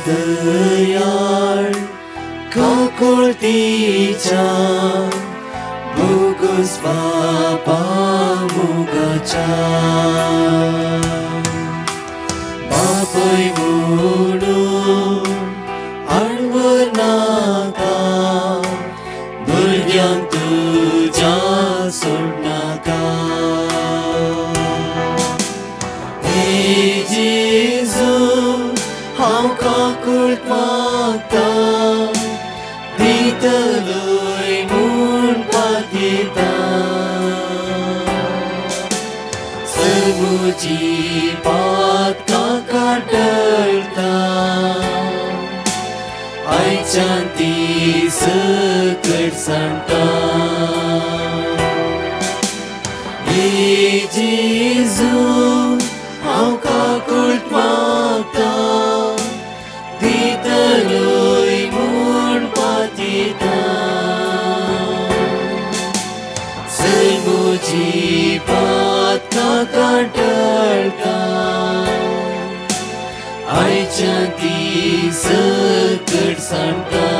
Dayal काकुळतीच्या bogus पापा मुगाच्या बापय म्हणून आडवं नाका भुरग्यांक तुज्या सोडनाका हे जेजू हांव काकुळट मागता दितलोय म्हूण पातयेता सर्वोची पात काका टळटा आयच्यान ती सकट सांडटा हे जेजू हांव काकुळट मागता दितलोय म्हूण पातयेता सर्वोची पात काका टळटा आयच्यान ती सकट सांडटा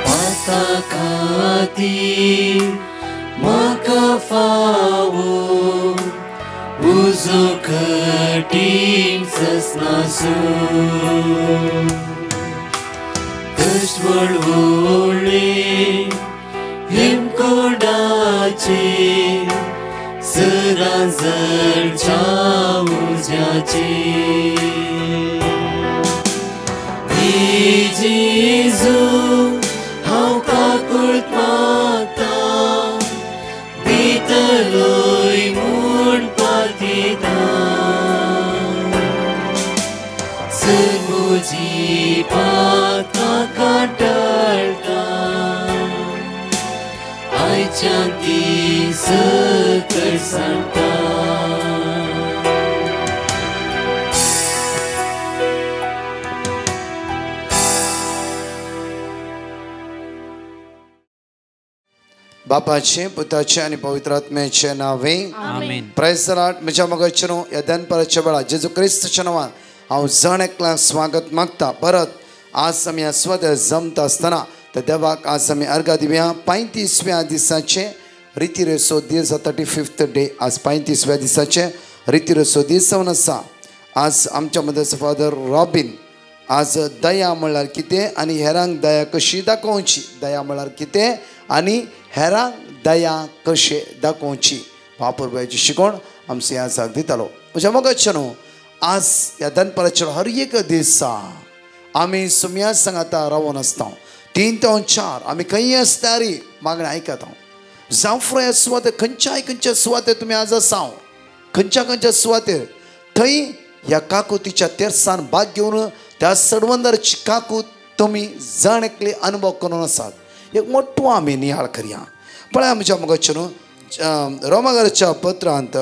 पाता खातीर म्हाका फावो उजो कठीण ससनासो कश्ट व्हडले हिमकोडाचे सरांजळच्या उज्याचे हे जेजू हांव काकुळट मागता दितलोय म्हूण पातयेता सर्वोची पात काका टळटा आयच्यान ती सकट सांडटा बापाचे पुताचे आणि पवित्र आत्म्याचे नावे आमेन. Praise the lord. म्हज्या मोगाचेनो ह्या दनपाराच्या वेळार जेजू क्रिस्ताच्या नांवान हांव जण एकल्याक स्वागत मागता. परत आज आमी आस्वाद जमता आसतना त्या देवाक आज आमी अर्घा दिवया. 35व्या दिसाचे रितीरेसो दीस 35th डे. आज 35व्या दिसाचे रितीरेसो दीस जावन आसा. आज आमच्या मदर्स फादर रॉबिन आज दया म्हणल्यार कितें आनी हेरांक दया कशी दाखोवची, दया म्हणल्यार कितें आनी हेरांक दया कशें दाखोवची वापरपाची शिकवण आमचे आज दितालो. म्हज्या मोगाचेनो आज ह्या दनपाराचेर हर एक दिसा आमी सुम्या सांगाता रावून आसता. 3 ते 4 आमी खंय आसता रे मागणें आयकता. जावं फुडें सुवातेर खंयच्या सुवातेर तुमी आज आसा, खंयच्या सुवातेर थंय ह्या काकुतीच्या तेर्सान भाग घेवन त्या सडवंदरची काकू तुमी जण एकले अनुभव करून आसात. एक मोठो आमी नियाळ करया. पळय म्हज्या मोगाचेनो रोमाकाराच्या पत्रांत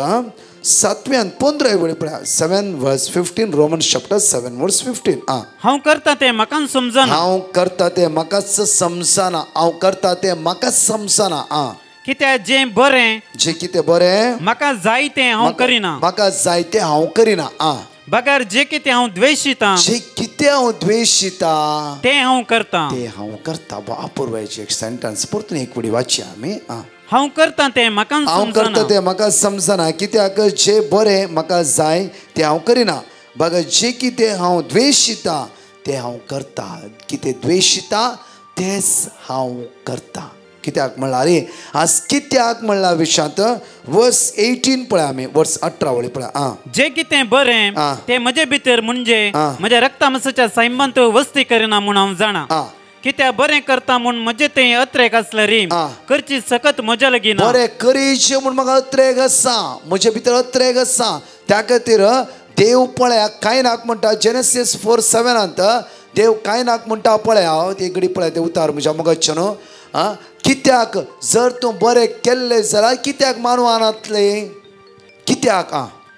7व्यान 15 वेळी पळय 7:15 रोमन्स चॅप्टर 7:15. हांव करता ते म्हाका समजना, हांव करता ते म्हाकाच समजना, हांव करता ते म्हाकाच समजना. कित्याक जे बरें जे कितें बरें म्हाका जाय तें हांव करिना, म्हाका जाय तें हांव करिना. बगर जे कितें हांव द्वेशिता, जे कितें हांव द्वेशिता तें हांव करता. ते हांव करता. अपूर्वाची एक सेंटन्स परतून एक वेळी वाचया आमी. हांव करता तें म्हाका हांव करता तें म्हाका समजना, कित्याक जे बरें म्हाका जाय तें हांव करिना. बगर जे कितें हांव द्वेशिता तें हांव करता. कितें द्वेशिता तेच हांव करता. कित्याक म्हणल्यार आज कित्याक म्हणला विशयांत वर्स 18 पळय आमी, वर्स 18 वळी पळय. जे कितें बरें तें म्हजे भितर म्हणजे म्हज्या रक्ता मांसाच्या संबंध वस्ती करिना म्हूण हांव जाणा. कित्याक बरें करता म्हूण म्हजे तें अत्रेक आसलें रे, करची सकत म्हज्या लागीं ना. बरें करीचे म्हूण म्हाका अत्रेक आसा, म्हजे भितर अत्रेक आसा. त्या खातीर देव पळय कायनाक म्हणटा जेनेसीस 4:7 देव कायनाक म्हणटा पळय. हांव ती घडी पळय ते उतार म्हज्या मोगाचेनो. कित्याक जर तूं बरें केल्लें जाल्यार कित्याक मानू आणतले, कित्याक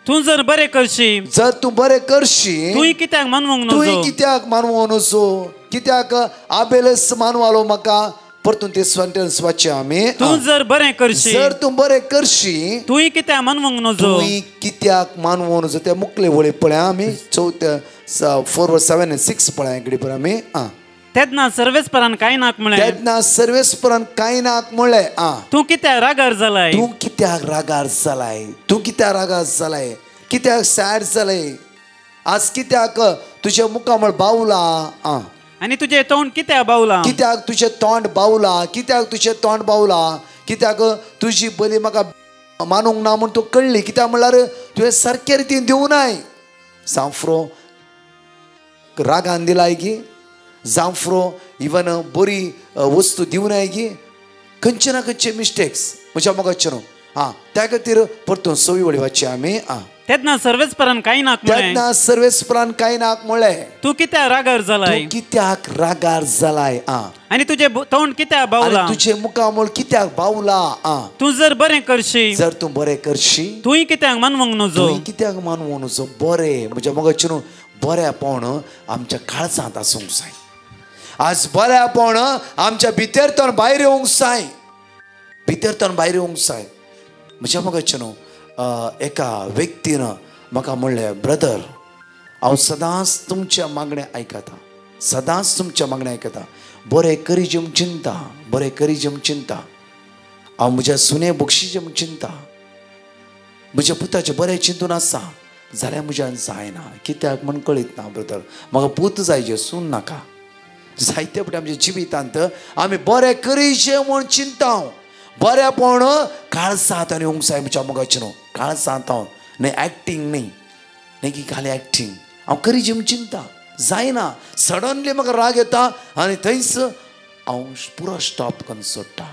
तूं जर बरें करशी, जर तूं बरें करशी तुय कित्याक मानवंक नजो, तुय कित्याक मानवो नजो. कित्याक आबेलस मानू आलो म्हाका, परतून ते सेंटेन्स वाचया आमी. तू जर बरें करशी, जर तूं बरें करशी, तुय कित्याक मानवंक नजो, तुय कित्याक मानवो नजो. ते मुखले वळी पळया आमी 4:7-6 पळया इकडे पळय आमी. तेदना सर्वेस्परान कांय नाक म्हळें, तेदना सर्वेस्परान कांय नाक म्हणलें. तूं कित्याक रागार जालाय, तूं कित्याक रागार जालाय, तूं कित्याक रागार जालाय, कित्याक सॅड जालाय, आज कित्याक तुज्या मुखामळ बावला, आनी तुजें तोंड कित्याक बावला, कित्याक तुजें तोंड बावला, कित्याक तुजें तोंड बावला, कित्याक तुजी बली म्हाका मानूंक ना म्हूण तूं कळ्ळी. कित्याक म्हणल्यार तुवें सारके रितीन दिवनाय. जांफ्रो रागान दिलाय गी, जांफ्रो इवन बरी वस्तू दिवनाय गी, खंयचे ना खंयचे मिस्टेक्स म्हज्या मोगाचे न्हू. त्या खातीर परतून 6 वळी वाचया आमी. तेदना सर्वेस्परान कांय नाक म्हळें, तेदना सर्वेस्परान कांय नाक म्हणलें, तूं कित्याक रागार जालाय, तूं कित्याक रागार जालाय, आनी तुजें तोंड कित्याक बावला, तुजे मुखामळ कित्याक बावला. तूं जर बरें करशी, जर तूं बरें करशी, तुय कित्याक मानवंक नजो, तुवें कित्याक मानवो नजो. बरें म्हज्या मोगाचें न्हू, बरेंपण आमच्या काळजांत आसूंक जाय. आज बरेंपण आमच्या भितरतून भायर येवंक जाय, भितरतून भायर येवंक जाय. म्हज्या मोगाचें न्हू, एका व्यक्तीन म्हाका म्हणलें, ब्रदर हांव सदांच तुमच्या मागणें आयकतां, सदांच तुमच्या मागणें आयकतां. बरें करी जेम चिंता, बरें करी जेम चिंता. हांव म्हज्या सुने बक्षी जेम चिंता, म्हज्या पुताचें बरें चिंतून आसा जाल्यार म्हज्यान जायना. कित्याक म्हण कळीत ना ब्रदर. म्हाका पूत जाय जे सून नाका. जायते फावटी आमच्या जिवितांत आमी बरें करीशें म्हूण चिंता. बरेंपण काळजांत आनी येवंक जाय म्हज्या मोगाचें न्हू. काळजांत हांव न्ही एक्टींग न्ही की खाली एक्टींग. हांव करी जेम चिंता जायना. सडनली म्हाका राग येता आनी थंयच हांव पुरो स्टॉप करून सोडटा.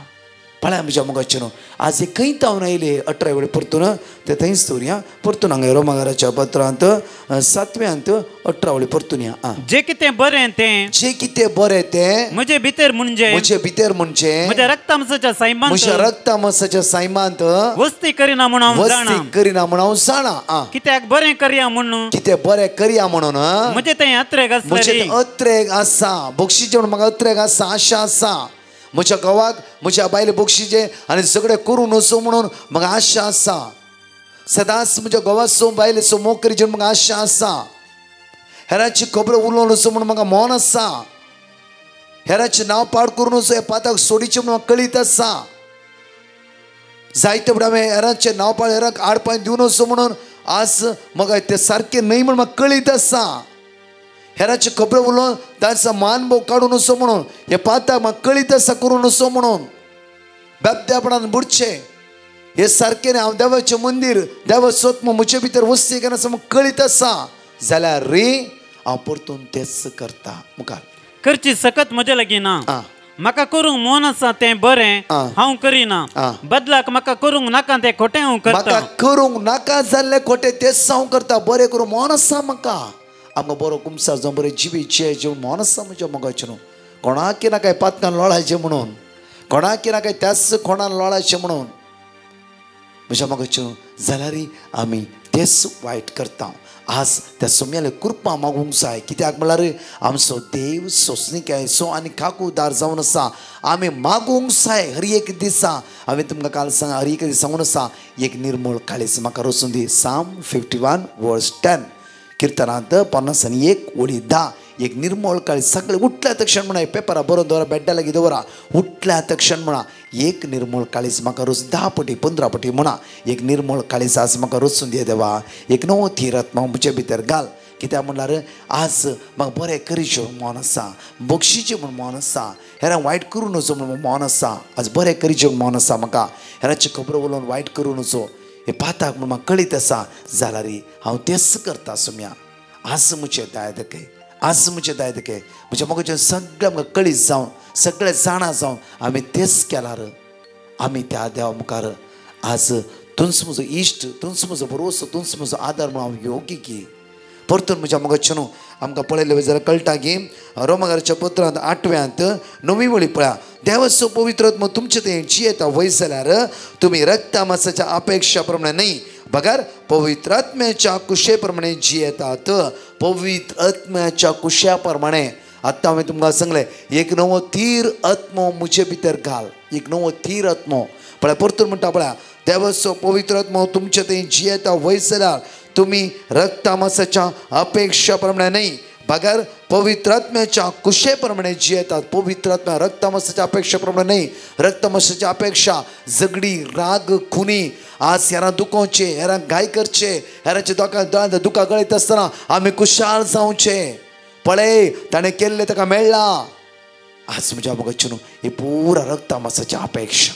पळय म्हज्या मोगाचें न्हू, आज एक खंय तावन आयले 18 वेळ परतून ते थंयच दवरया. परतून हांगा रोमाकाराच्या पत्रांत 7व्यांत 18 वेळ परतून या. जे कितें बरें तें, जे कितें बरें तें म्हजे भितर म्हणजे, म्हजे भितर म्हणजे म्हज्या रक्तामसाच्या सायमांत, म्हज्या रक्तामसाच्या सायमांत वस्ती करिना म्हूण हांव जाणा. वस्ती करिना म्हूण हांव जाणा. कित्याक बरें करया म्हणून, कितें बरें करया म्हणून म्हजें तें यात्रेक आसलें म्हजें रे. तें अत्रेक आसा. बक्षीचें म्हूण म्हाका अत्रेक आसा, आशा आसा. म्हज्या गांवाक म्हज्या बायले बक्षीचे आनी सगळें करून वचो म्हणून म्हाका आशा आसा. सदांच म्हज्या गांवाचो बायलेचो मोग करीचे म्हाका आशा आसा. हेराची खबर उलोवन वचो म्हणून म्हाका मोन आसा. हेराचें नांव पाड करून वचो हे पाताक सोडीचें म्हणून म्हाका कळीत आसा. जायते फावटी हांवें हेराचें नांव पाड हेराक आडपाय दिवन वचो म्हणून आज म्हाका तें सारकें न्हय म्हणून म्हाका कळीत आसा. हेराची खबर उलोवन तांचो मान भोव काडून वचो म्हणून हे पाताक म्हाका कळीत आसा करून वचो म्हणून. बेबद्यापणान बुडचें हे सारकें हांव देवाचें मंदीर देवा सोत्म म्हजे भितर वस्ती केन्ना आसा म्हाका कळीत आसा जाल्यार रे हांव परतून तेच करता. मुखार करची सकत म्हजे लागीं ना. म्हाका करूंक मोन आसा तें बरें हांव करिना. बदलाक म्हाका करूंक नाका तें खोटें हांव करता. म्हाका करूंक नाका जाल्लें खोटें तेच हांव करता. बरें करूंक मोन आसा म्हाका. आमकां बरो कुमसार जावं बरें जिबीचे जेवण मोन आसा म्हज्या मोगाचें न्हू. कोणाक ना काय पातकान लोळायचें म्हणून, कोणाक ना काय त्याच कोणान लोळायचें म्हणून म्हज्या मोगाचें न्हू. जाल्यार आमी तेच वायट करता. आज त्या सोम्याले कृपा मागूंक जाय. कित्याक म्हळ्यार आमचो देव सोंसणीकायेचो आनी काकूदार जावन आसा. आमी मागूंक जाय. हर एक दिसा हांवें तुमकां काल सांग हर एक दीस सांगून आसा एक निर्मळ काळीज म्हाका रचून दी. Psalm 51:10 किर्तनांत 51:10 एक निर्मळ काळी. सगळे उठल्या तक्षण म्हणा पेपरा बरोवन दवरा बेड्डा लागीं दवरा. उठल्या तक्षण म्हणा एक निर्मळ काळीज म्हाका रोज 10 पटी 15 पटी म्हणा एक निर्मळ काळीज आज म्हाका रचून दिया देवा. एक नवो थीर आत्मा म्हजे भितर घाल. कित्याक म्हणल्यार आज म्हाका बरें करीचें मोन आसा, बक्षीचें म्हूण मोन आसा, हेरां वायट करूं नजो म्हूण मोन आसा. आज बरें करीचें मोन आसा म्हाका. हेराची खबर उलोवन वायट करूं नजो हे पाताक म्हूण म्हाका कळीत आसा जाल्यार हांव तेच करता. सुम्या आज म्हजें दाय दाखय, आज म्हजें दाय दाखय. म्हज्या मोगाचें सगळें म्हाका कळीत जावन सगळें जाणा जावन आमी तेच केल्यार आमी त्या देवा मुखार आज तुमचो म्हजो इश्ट, तुमचो म्हजो भरोसो, तुमचो म्हजो आदार म्हूण हांव योग्य की. परतून म्हज्या मोगाचें न्हू आमकां पळयलें जाल्यार कळटा की रोमाकाराच्या पत्रांत 8व्यांत 9वी वळी पळया. देवाचो पवित्र आत्मा तुमचे थंय जियेता वय जाल्यार तुमी रक्ता मांसाच्या अपेक्षा प्रमाणे न्हय बगार पवित्र आत्म्याच्या कुशे प्रमाणे जियेतात. पवित्र आत्म्याच्या कुशा प्रमाणे आत्ता हांवें तुमकां सांगलें एक नवो थीर आत्मो मुजे भितर घाल. एक नवो थीर आत्मो पळय परतून म्हणटा पळय देवाचो पवित्र आत्मो तुमचे थंय जियेता वयस जाल्यार तुमी रक्ता मांसाच्या अपेक्षा प्रमाणे न्ही बगर पवित्र आत्म्याच्या कुशे प्रमाणे जियेतात. पवित्र आत्म्या रक्त मांसाच्या अपेक्षा प्रमाणे न्ही. रक्त मांसाच्या अपेक्षा झगडी राग खुनी आज हेरां दुखोवचे हेरां घाय करचे हेरांचे दुखां गळयत आसतना आमी कुशाल जावचे. पळय ताणें केल्लें ताका मेळ्ळा. आज म्हज्या भगतचें ही पुरा रक्त मांसाच्या अपेक्षा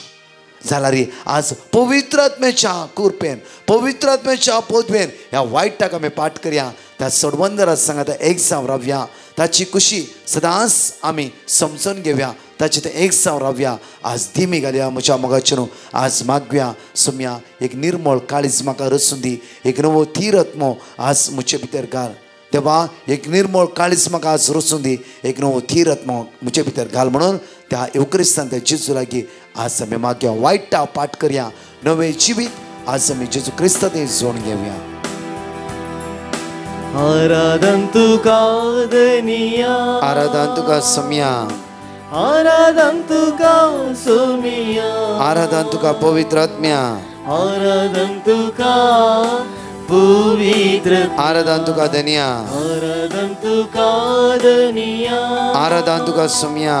जाल्यार आज पवित्र आत्म्याच्या कृपेन पवित्र आत्म्याच्या पोतवेन ह्या वायटाक आमी पाठ करया. त्या सडवंदरात सांगात एक जावन रावया. ताची खुशी सदांच आमी समजून घेवया. ताचे ते एक जावन रावया. आज धीमी घालया म्हज्या मोगाचेर आज मागया सुमया एक निर्मळ काळीज म्हाका रचून दी. एक नवो थीर आत्मो आज म्हजे भितर घाल. देवा एक निर्मळ काळीज म्हाका आज रचून दी. एक नवो थीर आत्मो म्हजे भितर घाल म्हणून त्या येवक्रिस्तान त्या जेजू लागीं आज आमी मागया वायटा पाठ करया. नवे जिवीत आज आमी जेजू क्रिस्तांत जोडून घेवया. आराधन तुका दनिया आराधन तुका सोम्या आराधन तुका सोमिया आराधन तुका पवित्र आत्म्या आराधन तुका पवित्र आराधन तुका दनिया आराधन तुका दनिया आराधन तुका सोम्या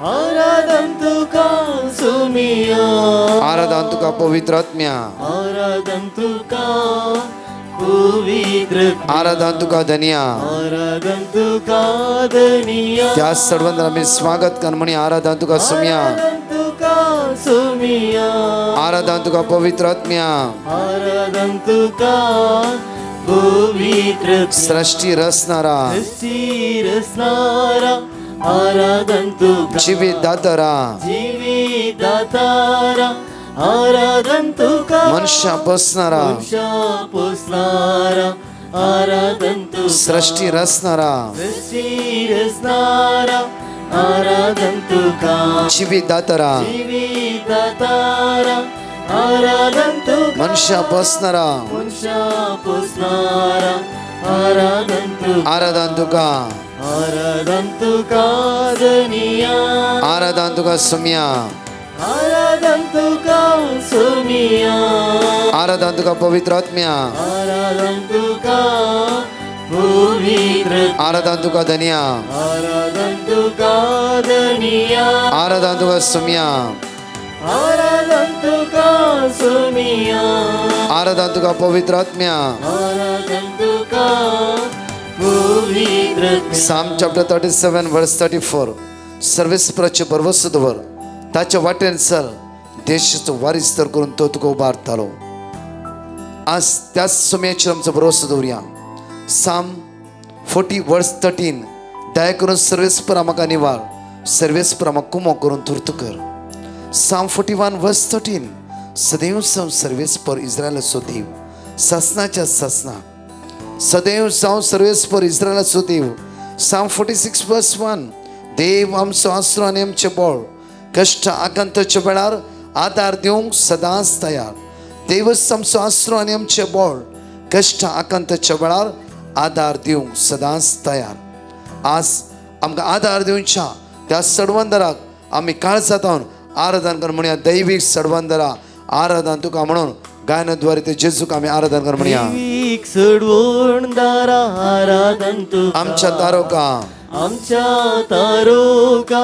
आराधन तुका सोमिया आराधन तुका पवित्र आत्म्या आराधन तुका पवित्र आराधन तुका दनिया आराधन तुका दनिया त्या सर्वांना आम्ही स्वागत कर म्हणी आराधन तुका सोम्या आराधन तुका सोमिया आराधन तुका पवित्र आत्म्या आराधन तुका पवित्र सृष्टी रचणारा सृष्टी रचणारा आराधन तुका जीवित दातारा जीवित दातारा आराधन तुका मनुष्य पोसणारा मनुष्य पोसणारा आराधन तुका सृष्टी रचणारा सृष्टी रचणारा आराधन तुका जीवित दातारा जीवित दातारा आराधन तुका मनुष्य पोसणारा मनुष्य पोसणारा आराधन तुका आराधन तुका आराधन तुका दनिया आराधन तुका सोम्या आराधन तुका सोमिया आराधन तुका पवित्र आत्म्या आराधन तुका पवित्र आराधन तुका दनिया आराधन तुका दनिया आराधन तुका सोम्या आराधन तुका सोमिया आराधन तुका पवित्र आत्म्या आराधन तुका पवित्र Psalm chapter 37 verse 34 सर्वेस्पराचे बरवस दवर ताच्या वाटेन चल देशाचो वारिस्तर करून तो तुका उबारतलो. आज त्याच सोम्याचेर आमचो भरोसो दवरया. Psalm 40 verse 13 दया करून सर्वेस्परा म्हाका निवार सर्वेस्परा म्हाका कुमो करून तुर्त कर. Psalm 41 verse 13 सदैव जावन सर्वेस्पर इस्रायलाचो देव सासनाच्या सासना सदैव जावन सर्वेस्पर इस्रायलाचो देव. Psalm 46 verse 1 देव आमचो आसरो आनी आमचें बळ कश्ट आकांताच्या वेळार आदार दिवंक सदांच तयार. देवच आमचो आसरो आनी आमचें बळ कश्ट आकांताच्या वेळार आदार दिवंक सदांच तयार. आज आमकां आदार दिवच्या त्या सडवंदराक आमी काळजांतून आराधन कर म्हणया. दैवीक सडवंदरा आराधन तुका म्हणून गायनाद्वारे ते जेजूक आमी आराधन कर म्हणया. दैवीक सडवंदरा आराधन तुका आमच्या तारोका आमच्या तारोका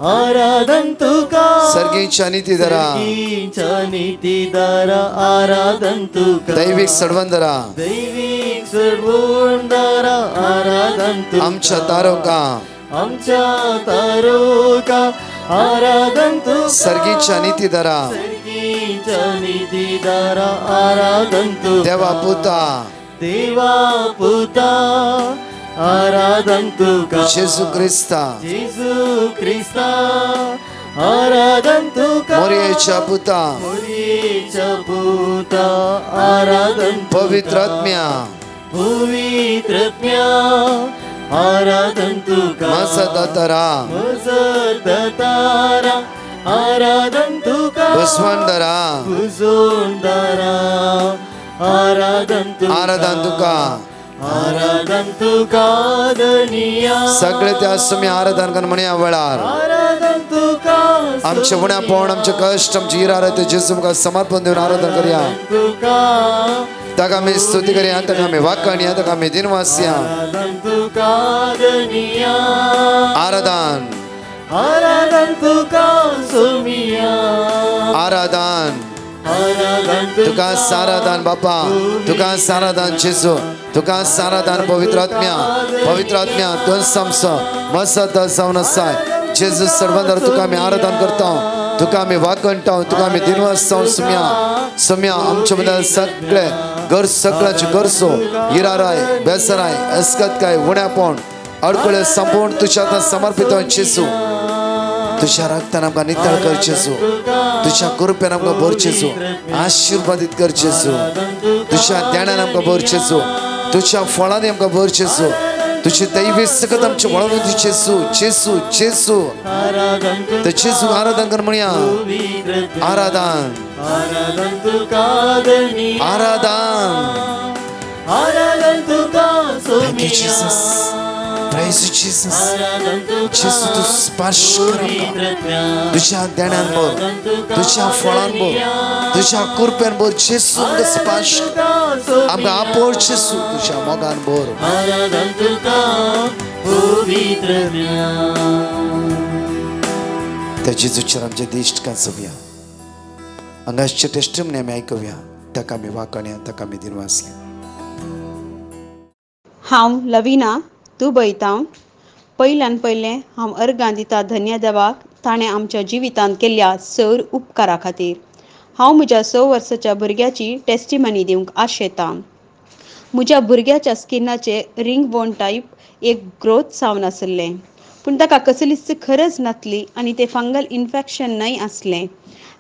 आराधन तुका सर्गीच्या नितीदारा सर्गीच्या नितीदारा आराधन तुका दैवीक सडवंदरा दैवीक सडवंदरा आराधन तुका आमच्या तारोका आमच्या तारोका आराधन तुका सर्गीच्या नितीदारा सर्गीच्या नितीदारा आराधन तुका देवा पुता देवा पुता आराधन तुका जेजू क्रिस्ता जेजू क्रिस्ता आराधन तुका मोरयेच्या पुता मोरयेच्या पुता आराधन पवित्र आत्म्या पवित्र आत्म्या आराधन तुका माझा दातारा मजत दातारा आराधन तुका बसवंदरा भुजोंदरा आराधन तुका आराधन तुका आराधन तुका दनिया सगळे त्या सुमी आराधन कर म्हणया वेळार आराधन तुका आमचे उण्यापण आमचे कष्ट आमची इरार ते जेजू मुखार समर्पण देऊन आराधन करूया तुका ताका आमी स्तुती करूया ताका आमी वाखाणया ताका आमी दिनवासया आराधन तुका दनिया आराधन आराधन तुका सुमिया आराधन आराधन तुका साराधन बापा तुका साराधन जेजू तुका साराधन पवित्र आत्म्या दोन समस मसत जावन आसाय जेजू सर्वंदर तुका आमी आराधन करता तुका आमी वाखणटा तुका आमी दिनवासता सम्या आमचे बद्दल सगळे सगळ्याची गरजो इराराय बेसराय अस्कतकाय उण्यापण अडकळे संपूर्ण तुझ्या हातान समर्पित जेजू तुझ्या रक्तान आमकां नितळ कर जेजू तुझ्या कृपेन आमकां भर जेजू आशीर्वादीत कर जेजू तुझ्या ध्यानान आमकां भर जेजू तुझ्या फळांनी आमकां भर जेजू तुझी दैवी सकत आमचे वळून जेजू जेजू जेजू तर जेजू आराधन कर म्हणया आराधन आराधन तुका दनिया आराधन आराधन तुका Thank you, सुमिया Jesus. Praise you, Jesus. आराधन तुका जेजू तू स्पर्श कर आमकां तुझ्या ध्यानान भर तुझ्या फळान भर तुझ्या कृपेन भर जेजू आमकां स्पर्श आमकां आपोळ जेजू तुझ्या मोगान भर आराधन तुका पवित्र त्या जेजूचेर आमचे दिश्ट कांचोवया हांगाचे टेस्टिमनी आमी आयकुया ताका आमी वाखणया ताका आमी दिनवासया हांव लविना दुबयतां पयल्यान पयलें हांव अर्गां दिता धन्य देवाक ताणें आमच्या जिवितांत केल्ल्या सर उपकारा खातीर हांव म्हज्या 6 वर्साच्या भुरग्याची टेस्टिमनी दिवंक आशेतां म्हज्या भुरग्याच्या स्किनाचे रिंग बोन टायप एक ग्रोथ जावन आसलें पूण ताका कसलीच खरज नासली आनी तें फंगल इन्फेक्शन न्हय आसलें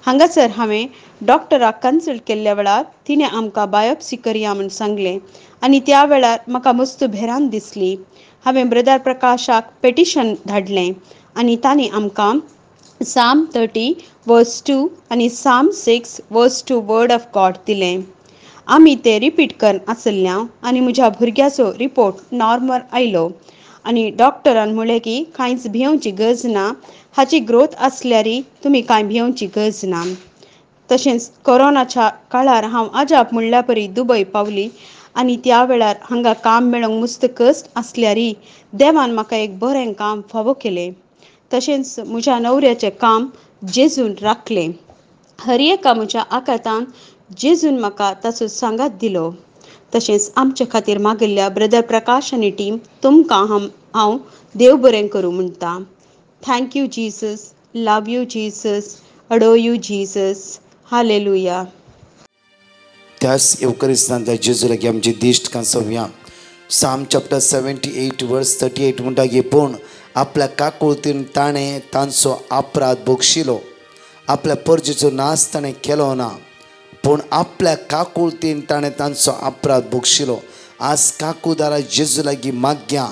हांगासर हांवें डॉक्टराक कन्सल्ट केल्ल्या वेळार तिणें आमकां बायोप्सी करया म्हूण सांगलें आनी त्या वेळार म्हाका मस्त भेरान दिसली हांवें ब्रदर प्रकाशाक पेटिशन धाडलें आनी तांणी आमकां Psalm 30 verse 2 आनी Psalm 6 verse 2 word of God दिलें आमी तें रिपीट करन आसल्या आनी म्हज्या भुरग्याचो रिपोर्ट नॉर्मल आयलो आनी डॉक्टरान म्हणलें की कांयच भिवची गरज ना हाची ग्रोथ आसल्यारी तुमी कांय भिवची गरज ना तशेंच कोरोनाच्या काळार हांव अजाप म्हणल्या परी दुबय पावली आनी त्या वेळार हांगा काम मेळोंक मस्त कश्ट आसल्यारी देवान म्हाका एक बरें काम फावो केलें तशेंच म्हज्या नवऱ्याचें काम जेजून राखलें हर एका म्हज्या आकातान जेजून म्हाका ताचो सांगात दिलो तशेंच आमचे खातीर मागिल्ल्या ब्रदर प्रकाश आनी टीम तुमकां हांव देव बरें करूं म्हणटा thank you Jesus love you Jesus adore you Jesus hallelujah त्याच येवकरिस्तांतल्या जेजू लागीं आमची दिश्ट कांचोवया Psalm chapter 78 verse 38 म्हणटा की पूण आपल्या काकुळतीन ताणें तांचो अपराध भोगशिलो आपल्या परजेचो नाश ताणें केलो ना पूण आपल्या काकुळतीन ताणें तांचो अपराध भोगशिलो आज काकूदारा जेजू लागीं मागया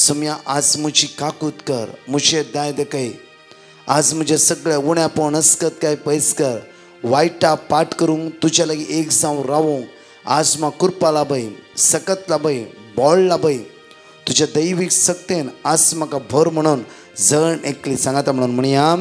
सुम्या आज म्हजी काकूत कर म्हजें दाय देखय आज म्हजें सगळें उण्यापण अस्कत काय पयस कर वायटा पाठ करूंक तुज्या लागीं एक जावन रावूंक आज म्हाका कृपा लाभय सकत लाभय बोळ लाभय तुज्या दैवीक सक्तेन आज म्हाका भर म्हणून जण एकली सांगाता म्हणून म्हणया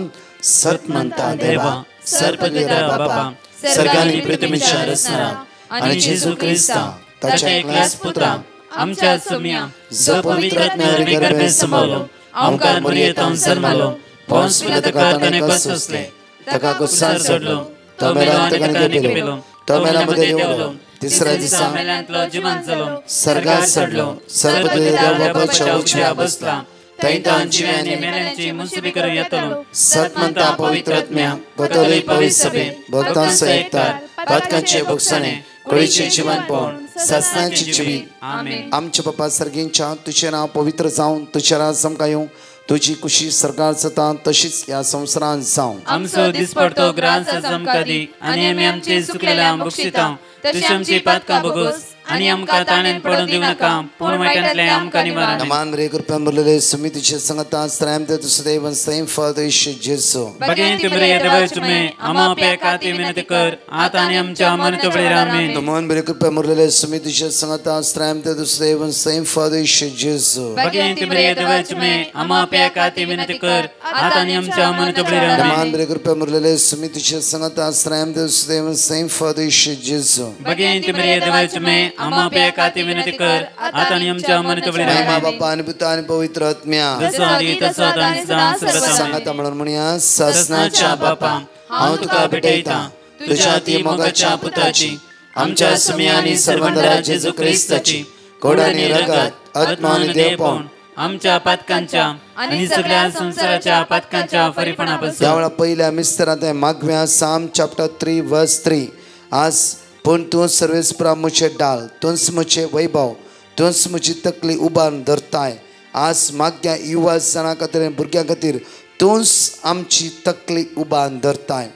सत म्हणटा देवा सर्पगदा बापा सर्गानी पृथ्वीच्या रचणारा आणि जेजू ख्रिस्ता ताच्या एकल्याच पुत्रा आमच्या सम्या जो पवित्र आत्म्याने गर्भे संभावलो ओंकार मरियेतान जन्मलो पोंस पिलाताका ताणे कस असले ताका कुसार सोडलो तो मेला ताका निकपेलो तो मेला मध्ये देवलो तिसऱ्या दिसा मेल्यांतलो जिवंत जालो सर्गात चडलो सर्पदेव बापाच्या उजव्या बसला थंयतान जिव्यांनी मेल्यांची मुसबी करून येतलो सत म्हणटा पवित्र आत्म्या बतोली पवित्र सभे भक्तांचो एकतार पातकांचे भोगसणे कळीचे जिवंतपण सस्नाची जिवी आमेन आमच्या बापा सर्गींच्या तुझें नांव पवित्र जावन तुझें राज आमकां येवं तुझी खुशी सरकार जाता तशीच ह्या संवसारांत जावं आमचो दिसपडतो ग्रास आमकां दी आनी आमी आमचे चुकलेल्या बक्षितां तशी आमची पातकां भोगोस आणि आमकां ताणेन पडूं दिवं नाका पूण वायटांतले आमकां निवारण नमान रे कृपा मुरलेले सुमितीचे संगता स्त्रैम दे तुसदेवन सैम फादर जेसु भगवंत बरे देवाच में आमा पेकाती विनंती कर आता आणि आमच्या मरणाच्या वेळी आमेन नमान रे कृपा मुरलेले सुमितीचे संगता स्त्रैम दे तुसदेवन सैम फादर जेसु भगवंत बरे देवाच में आमा पेकाती विनंती कर आता आणि आमच्या मरणाच्या वेळी आमेन नमान रे कृपा मुरलेले सुमितीचे संगता स्त्रैम दे तुसदेवन सैम फादर जेसु भगवंत बरे देवाच में आमा पेकाती विनंती कर आता आणि आमच्या मरणाच्या वेळी महिमा आमेन बापा आणि पिता आणि पवित्र आत्म्या जसो आदी तसो आता आणि सदा सर्वदा सांगता म्हणून म्हणूया ससनाच्या ससनाच्या बापा हांव तुका भेटयता तुझ्या ती मोगाच्या पुताची आमच्या सुमी आणि सर्वंतरा जेजू क्रिस्ताची कोडानी रगत आत्मा आणि देव पावन आमच्या पातकांच्या आणि सगळ्या संसाराच्या पातकांच्या फरीपणापासून यावेळा पहिल्या मिस्टरात मागव्या साम चॅप्टर 3 वर्स 3 आज पण तू सर्वेस मुझे डाल तुंस मुझे वैभव तुंस मुझी तकली उबान धरताय आज माग्या युवा सणा खातीर भुरग्यां खातीर तुंस आमची तकली उबान धरताय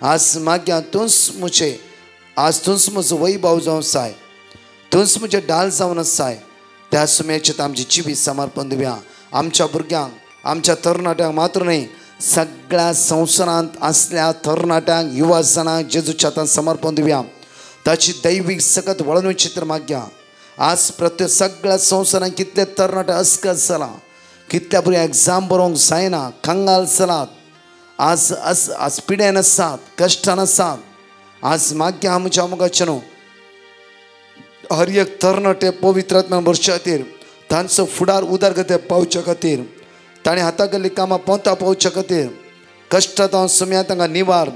आज माग्या तुंस मुझे आज तुंस म्हजो वैभव जावन साय तुंस मुझे डाल जावन आसाय त्या सुमेचेत आमची जिवी समर्पण दिवया आमच्या भुरग्यांक आमच्या तरणाट्यांक मात्र न्ही सगळ्या संवसारांत असल्या तरणाट्यांक युवा सणांक जेजूच्या हातांत समर्पण दिवया ताची दैवीक सकत वळणूक चित्र माग्या आज प्रत्येक सगळ्या संवसारांत कितले तरणाटे अस्कत जाला कितल्या भुरग्यांक एग्जाम बरोवंक जायना कंगाल चलात आज पिड्यान आसात कश्टान आसात आज माग्या आमच्या मुखाचे न्हू हर एक तरणाटे पवित्र आत्म्यान भरचे खातीर तांचो फुडार उदार खातीर पावचे खातीर ताणें हाता गेल्ली कामां पोंता पावचे खातीर कश्टांत सुम्या तांकां निवार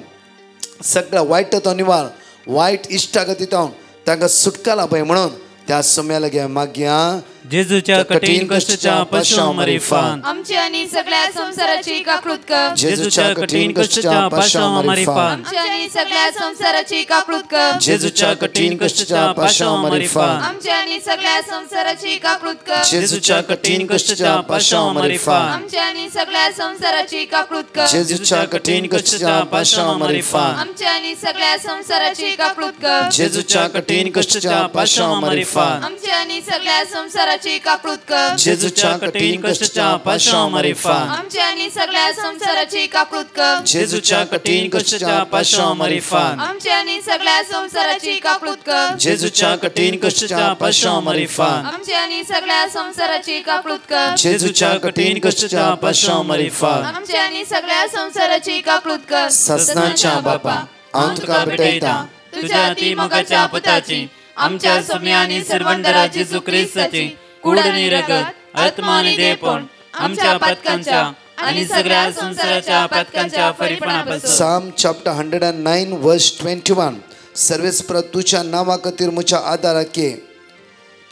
सगळ्या वायटांत निवार वायट इश्टा खातीर तांकां सुटका लाभय म्हणून त्या सुम्या लागी मागया जेजूच्या कठीण कष्टाच्या पाशां मारिफान आमची आणि सगळ्या संसाराची काकूट कर जेजूच्या कठीण कष्टाच्या पाशां मारिफान आमची आणि सगळ्या संसाराची काकूट कर जेजूच्या कठीण कष्टाच्या पाशां मारिफान आमची आणि सगळ्या संसाराची काकूट कर जेजूच्या कठीण कष्टाच्या पाशां मारिफान आमची आणि सगळ्या संसाराची काकूट कर जेजूच्या कठीण कष्टाच्या पाशां मारिफान आमची आणि सगळ्या संसाराची काकूट कर जेजूच्या कठीण कष्टाच्या पाशां मारिफान आमची आणि सगळ्या संसाराची काकूट कर जेजूच्या कठीण कष्टाच्या पाशां मारिफान आमची आणि सगळ्या संसाराची काकूट कर जेजूच्या कठीण कष्टाच्या पाशां मारिफान आमची आणि सगळ्या संसाराची काकूट कर जेजूच्या कठीण कष्टाच्या पाशां मारिफान आमची आणि सगळ्या संसाराची काकूट कर जेजूच्या कठीण कष्टाच्या पाशां मारिफान आमची आणि सगळ्या संसाराची काकूट कर ससनाच्या बापा हांव तुका भेटयता तुझ्या ती मोगाच्या पुताची आमच्या सम्या आणि सर्वंतरा जेजू क्रिस्ताची कूड आणि रगत आत्मा आणि देवपण आमच्या पातकांच्या आणि सगळ्या संसाराच्या पातकांच्या फरीपणापासून साम चॅप्टर 109 वर्स 21 सर्वेस्पर तुझ्या नावा खातीर म्हज्या आदाराके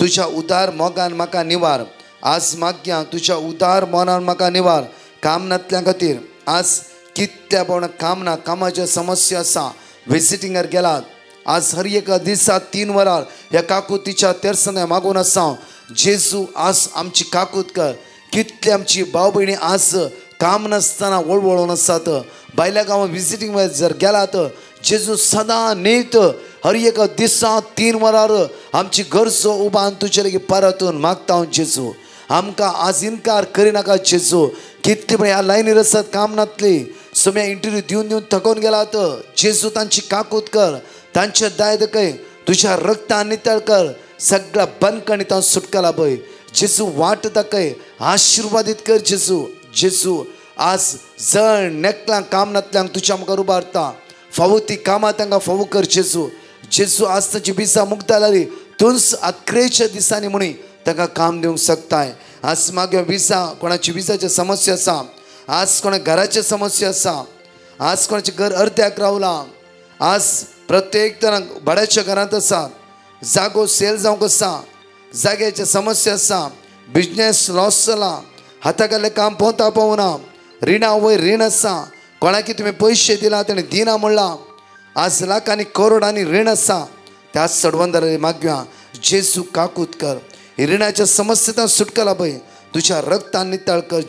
तुझ्या उदार मोगान म्हाका निवार आज माग्या तुझ्या उदार मोनान म्हाका निवार कामनांतल्या खातीर आज कितल्या पावण कामाच्या समस्या आसा विजिटिंगार गेलात आज हर एका दिसा 3 वरां ह्या काकुतीच्या तेरसने मागून आसा जेजू आज आमची काकूत कर कितली आमची भाव भयणी आज काम नासतना वळवळून आसात भायल्या गांवांत विजिटींग जर गेलात जेजू सदां न्हीत हर एका दिसा 3 वरां आमची गरजो उबान तुजे लागीं परतून मागता जेजू आमकां आज इन्कार करिनाका जेजू कितली ह्या लायनीर आसात काम नातली सुम्या इंटरव्यू दिवन थकोन गेलात जेजू तांची काकूत कर तांचे दाय दकय तुझ्या रक्तान नितळ कर सगळ्या बंदकणितां सुटका लाभय जेजू वाट दाखय आशिर्वादीत कर जेजू आज जण नेकलां कामनांतल्यांक तुज्या मुखार उबारता फावो ती कामां तांकां फावो कर जेजू आज ताची बिसां मुक्ता जाली तुंस अकरेच्या दिसांनी म्हणी तांकां काम दिवंक शकताय आज मागे विसा कोणाची विसाची समस्या आसा आज कोणा घराची समस्या आसा आज कोणाचें घर अर्द्याक रावलां आज प्रत्येक तरांक भाड्याच्या घरांत आसा जागो सेल जावंक आसा जाग्याची समस्या आसा बिजनेस लॉस जाला हाता गेल्लें काम पोवता पावना रिणां वयर रीण आसा कोणाकी तुमी पयशे दिला ताणें दिना म्हणलां आज लाखांनी करोडांनी रीण आसा त्या सडवंदारी मागया जेजू काकूत कर ही रिणाच्या समस्येंतल्यान सुटका लाभय तुज्या रक्तान नितळ कर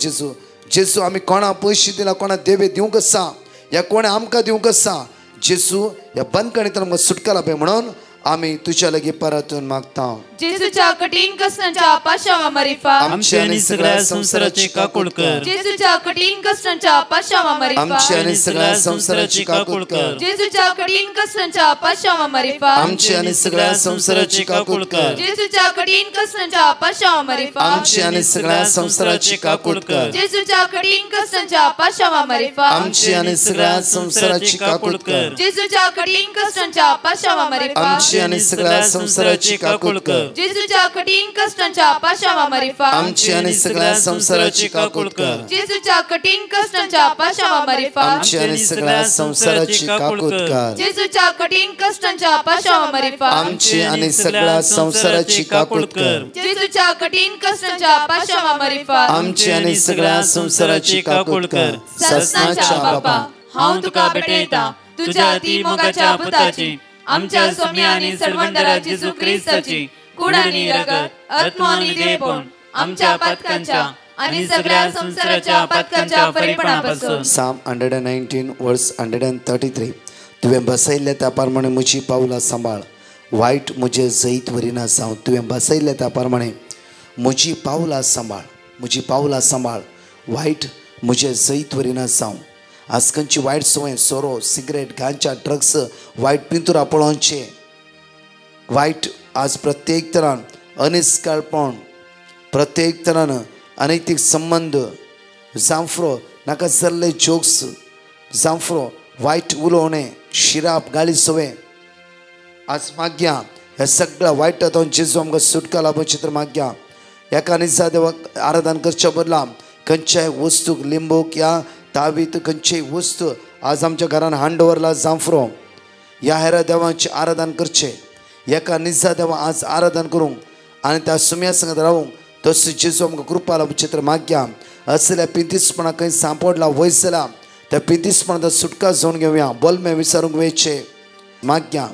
जेजू आमी कोणा पयशे दिला कोणा देवे दिवंक आसा या कोणें आमकां दिवंक आसा जेजू ह्या बंदकणींतल्यान आमकां सुटका लाभय म्हणून आम्ही तुझ्या लगी परतून मागता. जेजूच्या कठीण कष्टांच्या पाशावा मरिफा आमची आणि सगळ्या संसाराची काकूळ कर. जेजूच्या कठीण कष्टांच्या पाशावा मरिफा आमची आणि सगळ्या संसाराची काकूळ कर. जेजूच्या कठीण कष्टांच्या पाशावा मरिफा आमची आणि सगळ्या संसाराची काकूळ कर. जेजूच्या कठीण कष्टांच्या पाशावा मरिफा आमची आणि सगळ्या संसाराची काकूळ कर. जेजूच्या कठीण कष्टांच्या पाशावा मरिफा आमची आणि सगळ्या संसाराची काकूळ कर. जेजूच्या कठीण कष्टांच्या पाशावा मरिफा आमची आणि सगळ्या संसाराची काकूळ कर. जेजूच्या कठीण कष्टांच्या पाशावा मरिफा आमची आणि सगळ्या संसाराची काकूळ कर. जेजूच्या कठीण कष्टांच्या पाशावा मरिफा आमची आणि सगळ्या संसाराची काकूळ कर. जेजूच्या कठीण कष्टांच्या पाशावा मरिफा आमची आणि सगळ्या संसाराची काकूळ कर. जेजूच्या कठीण कष्टांच्या पाशावा मरिफा आमची आणि सगळ्या संसाराची काकूळ कर. ससनाच्या बापा हांव तुका भेटयता तुझ्या ती मोगाच्या पुताची आमच्या स्वामी आणि सडवंडरा जेजू ख्रिस्ताची कूड आणि रगत आत्मा आणि देहपण आमच्या पातकांच्या आणि सगळ्या संसाराच्या पातकांच्या परिपणापासून. Psalm 119 वर्स 133. तुवें बसयल्ल्या त्या प्रमाणे म्हजी पावलां सांबाळ. वायट म्हजे जैत वरिना जावं. तुवें बसयल्ल्या त्या प्रमाणे म्हजी पावलां सांबाळ. म्हजी पावलां सांबाळ. वायट म्हजे जैत वरिना जावं. आज खंयची वायट संवय सोरो सिगरेट गांजा ड्रग्स वायट पिंतुरा पळोवचे. वायट आज प्रत्येक तरान अनिश्काळपण प्रत्येक तरान अनैतीक संबंध जांफरो नाका जाल्ले जोक्स जांफरो वायट उलोवणें शिराप गाळी सवय आज माग्या ह्या सगळ्या वायटांतून जेजू आमकां सुटका लाभची तर माग्या. एका दिसा देवाक आराधन करच्या बदला खंयच्याय वस्तूक लिंबूक या तावीत खंयचीय वस्तू आज आमच्या घरान हांड दवरला जांफरो ह्या हेर देवाचें आराधन करचें. एका निजा देवा आज आराधन करूंक आनी त्या सुम्या संगत रावूंक तसो जेजू आमकां कृपा लाभची तर माग्या. असल्या पिंतीसपणां खंय सांपडला वयस जाल्या त्या पिंतीसपणांत सुटका जावन घेवया. बोलमें विचारूंक वेचे माग्या.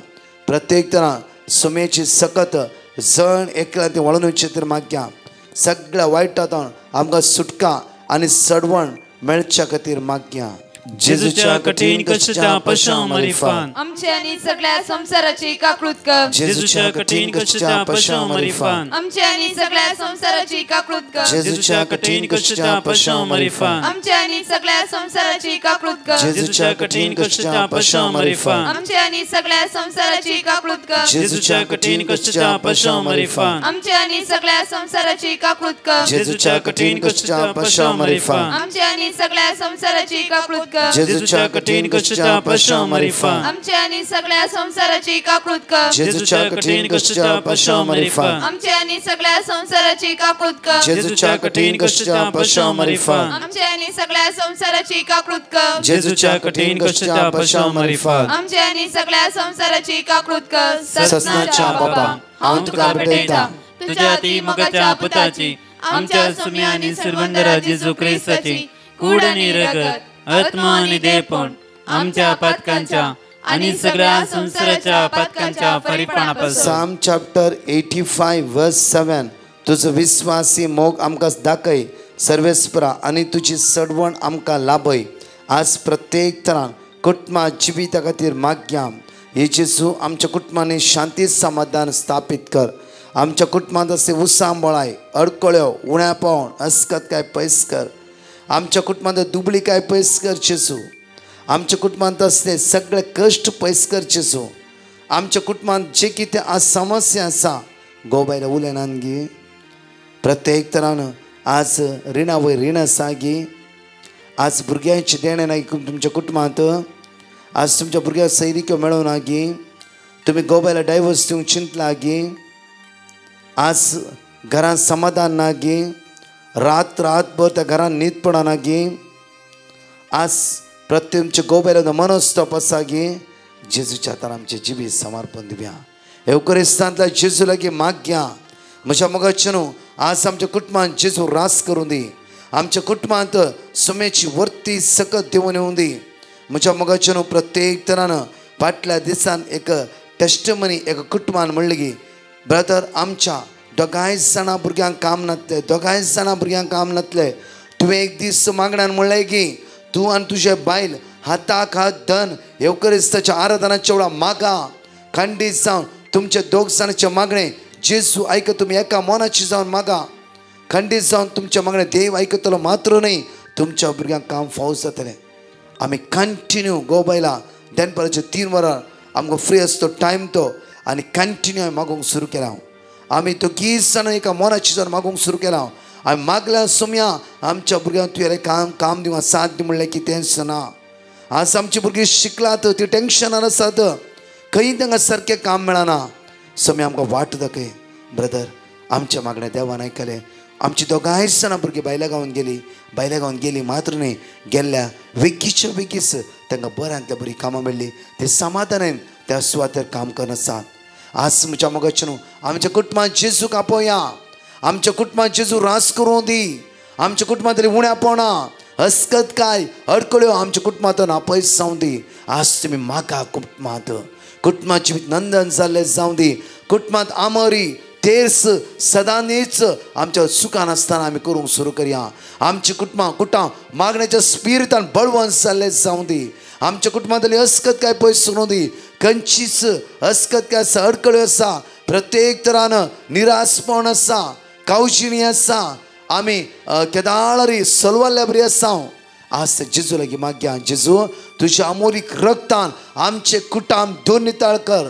प्रत्येक तरां सुमेची सकत जण एकल्या ती वळून वयचे तर माग्या. सगळ्या वायटांतून आमकां सुटका आनी सडवण मेळच्या खातीर माग्या. जेजूच्या कठीण कष्टाच्या पाशां मरिफान आमचे आणि सगळ्या संसाराची काकूळ कर. जेजूच्या कठीण कष्टाच्या पाशां मरिफान आमचे आणि सगळ्या संसाराची काकूळ कर. जेजूच्या कठीण कष्टाच्या पाशां मरिफान आमचे आणि सगळ्या संसाराची काकूळ कर. जेजूच्या कठीण कष्टाच्या पाशां मरिफान आमचे आणि सगळ्या संसाराची काकूळ कर. जेजूच्या कठीण कष्टाच्या पाशां मरिफान आमचे आणि सगळ्या संसाराची काकूळ कर. जेजूच्या कठीण कष्टाच्या पाशां मरिफान आमचे आणि सगळ्या संसाराची काकूळ कर. जेजूच्या कठीण कष्टाच्या पाशां मरिफान आमचे आणि सगळ्या संसाराची काकूळ कर. जेजूच्या कठीण कष्टाच्या पाशां मरिफान आमचे आणि सगळ्या संसाराची काकूळ कर. जेजूच्या कठीण कष्टाच्या पाशां मरिफान आमचे आणि सगळ्या संसाराची काकूळ कर. जेजूच्या कठीण कष्टाच्या पाशां मरिफान आमचे आणि सगळ्या संसाराची काकूळ कर. ससनाच्या बापा हांव तुका भेटयता तुझ्या ती मोगाच्या पुताची आमच्या सुम्या आणि सिरवंदरा जेजू ख्रिस्ताची कूड आणि रगत आत्मा आणि देहपण आमच्या पातकांच्या आणि सगळ्या संसाराच्या पातकांच्या परिपणापासून. Psalm chapter 85 verse 7. तुझो विश्वासी मोग आमकां दाखय सर्वेस्परा आनी तुजी सडवण आमकां लाभय. आज प्रत्येक तरान कुटुंबा जिविता खातीर माग्या. हे जेजू आमच्या कुटुंबांनी शांती समाधान स्थापीत कर. आमच्या कुटुंबांत असे उत्सांबळाय अडकळ्यो उण्या पावन अस्कत काय पयस कर. आमच्या कुटुंबांत दुबळी काय पयस कर जेजू. आमच्या कुटुंबांत असले सगळे कश्ट पयस कर जेजू. आमच्या कुटुंबांत जे कितें आज समस्या आसा गोबायला उलयनान गी. प्रत्येक तरान आज रिणा वयर रीण आसा गी. आज भुरग्यांचे देणे ना तुमच्या कुटुंबांत. आज तुमच्या भुरग्यांक सैरिक्यो मेळोना गी. तुमी गोबायला डायवर्स दिवंक चिंतला गी. आज घरांत समाधान ना गी. रातभर त्या घरान न्हीद पडना गी. आज प्रत्येक तुमच्या गोबायला मनोस्तप आसा गी. जेजूच्या हातान आमचे जिवीत समर्पण दिवया. एवकरिस्तांतल्या जेजू लागी माग्या. म्हज्या मोगाचे न्हू आज आमच्या कुटुंबांत जेजू रास करूं दी. आमच्या कुटुंबांत सुमेची वर्ती सकत देवून येवं दी. म्हज्या मोगाचे न्हू प्रत्येक तरान फाटल्या दिसान एक टेस्टमनी एका कुटुंबान म्हणली गी ब्रदर आमच्या दोगांय जाणां भुरग्यांक काम नासलें. दोगांय जाणां भुरग्यांक काम नासलें. तुवें एक दीस मागण्यान म्हणलें की तूं आनी तुजें बायल हाताक हात धन एवकरिस्ताच्या आराधनाच्या वेळा मागा. खंडीत जावन तुमच्या दोग जाणांचे मागणे जेजू ऐक तुम्ही एका मनाची जाऊन मागा खंडीत जाऊन तुमच्या मागणे देव ऐकतलो मात्र नाही तुमच्या भुरग्यांक काम फावत जातलें आमी कंटिन्यू गोबायला दनपारचे 3 वरां आमकां फ्री असतो टायम तो आनी कंटिन्यू हांवें मागूंक सुरू केला आमी तो गीस जाणां एका मनाची जावन मागूंक सुरू केला हांवें मागल्या सुमया आमच्या भुरग्यांक तुवें काम दिवं साथ दी म्हणलें की तेंच ना आज आमची भुरगीं शिकलात ती टेन्शनान आसात खंय तांकां सारकें काम मेळना सुमया आमकां वाट दाखय ब्रदर आमच्या मागणें देवान आयकलें आमची दोगांय जाणां भुरगीं भायल्या गांवांत गेली मात्र न्ही गेल्ल्या वेगीच्या वेगीच तांकां बऱ्यांतल्या बरी कामां मेळ्ळी ते समाधानान त्या सुवातेर काम करनात आज म्हज्या मोगाचे न्हू आमच्या कुटुंबांत जेजूक आपोवया आमच्या कुटुंबांत जेजू रास करूं दी आमच्या कुटुंबांत तरी उण्यापोवणा हस्कत काय अडकळ्यो आमच्या कुटुंबांत नापयस जावं दी आज तुमी म्हाका कुटुंबाची नंदन जाल्लें जावं दी कुटुंबांत आमरी तेर्स सदांच आमच्या सुखान आसतना आमी करूंक सुरू करया आमची कुटां मागण्याच्या स्पिरिटान बळवंत जाल्लें जावं दी आमच्या कुटुंबांतली अस्कत काय पयस सोडूं दी खंयचीच अस्कत काय आसा अडकळ्यो आसा प्रत्येक तरान निरासपण आसा कावजिणी आसा आमी केदाळरी सलवाल्ल्या बरी आसा आज जेजू लागीं मागया जेजू तुज्या अमोलीक रक्तान आमचे कुटाम दोन निताळ कर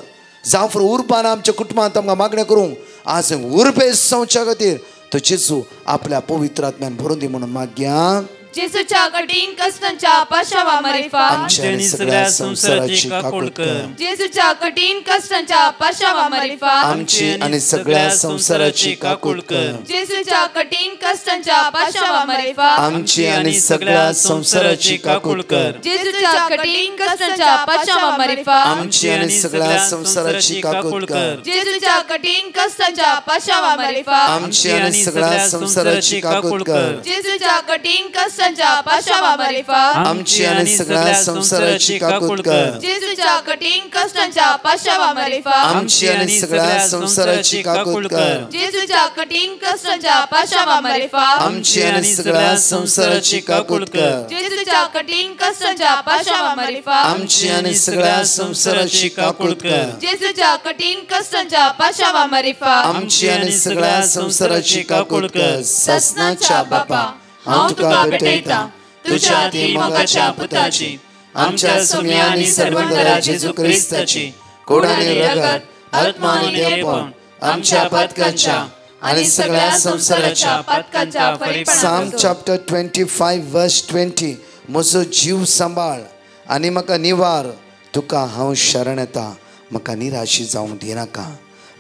जावं उरपान आमच्या कुटुंबांत आमकां मागणें करूंक आज उरपेस जावच्या खातीर तो जेजू आपल्या पवित्र आत्म्यान भरून दी म्हणून मागया जेजूच्या कठीण कष्टांच्या पाशावा मरेफा आमची आणि सगळ्या संसाराची काकूळ कर जेजूच्या कठीण कष्टांच्या पाशावा मरेफा आमची आणि सगळ्या संसाराची काकूळ कर जेजूच्या कठीण कष्टांच्या पाशावा मरेफा आमची आणि सगळ्या संसाराची काकूळ कर जेजूच्या कठीण कष्टांच्या पाशावा मरेफा आमची आणि सगळ्या संसाराची काकूळ कर जेजूच्या कठीण कष्टांच्या पाशावा मरेफा आमची आणि सगळ्या संसाराची काकूळ कर जेजूच्या कठीण कष्टांच्या पाशावा मरेफा आमची आणि सगळ्या संसाराची काकूळ कर जेजूच्या कठीण कष्टांच्या पाशावा मरेफा आमची आणि सगळ्या संसाराची काकूळ कर जेजूच्या कठीण कष्टांच्या पाशावा मरेफा आमची आणि सगळ्या संसाराची काकूळ कर जेजूच्या कठीण कष्टांच्या पाशावा मरेफा आमची आणि सगळ्या संसाराची काकूळ कर जेजूच्या कठीण कष्टांच्या पाशावा मरेफा आमची आणि सगळ्या संसाराची काकूळ कर ससनाच्या बापा हांव तुका भेटयता तुज्या मोगाच्या पुताची आमच्या सुम्या आणि सर्वंतरा जेजू ख्रिस्ताची कूड आणि रगत आत्मा आणि देवपण आमच्या पतकांच्या आणि सगळ्या संसाराच्या पतकांच्या Psalm chapter 25 verse 20 म्हजो जीव सांबाळ आनी म्हाका निवार तुका हांव शरण येता म्हाका निराशी जावंक दिनाका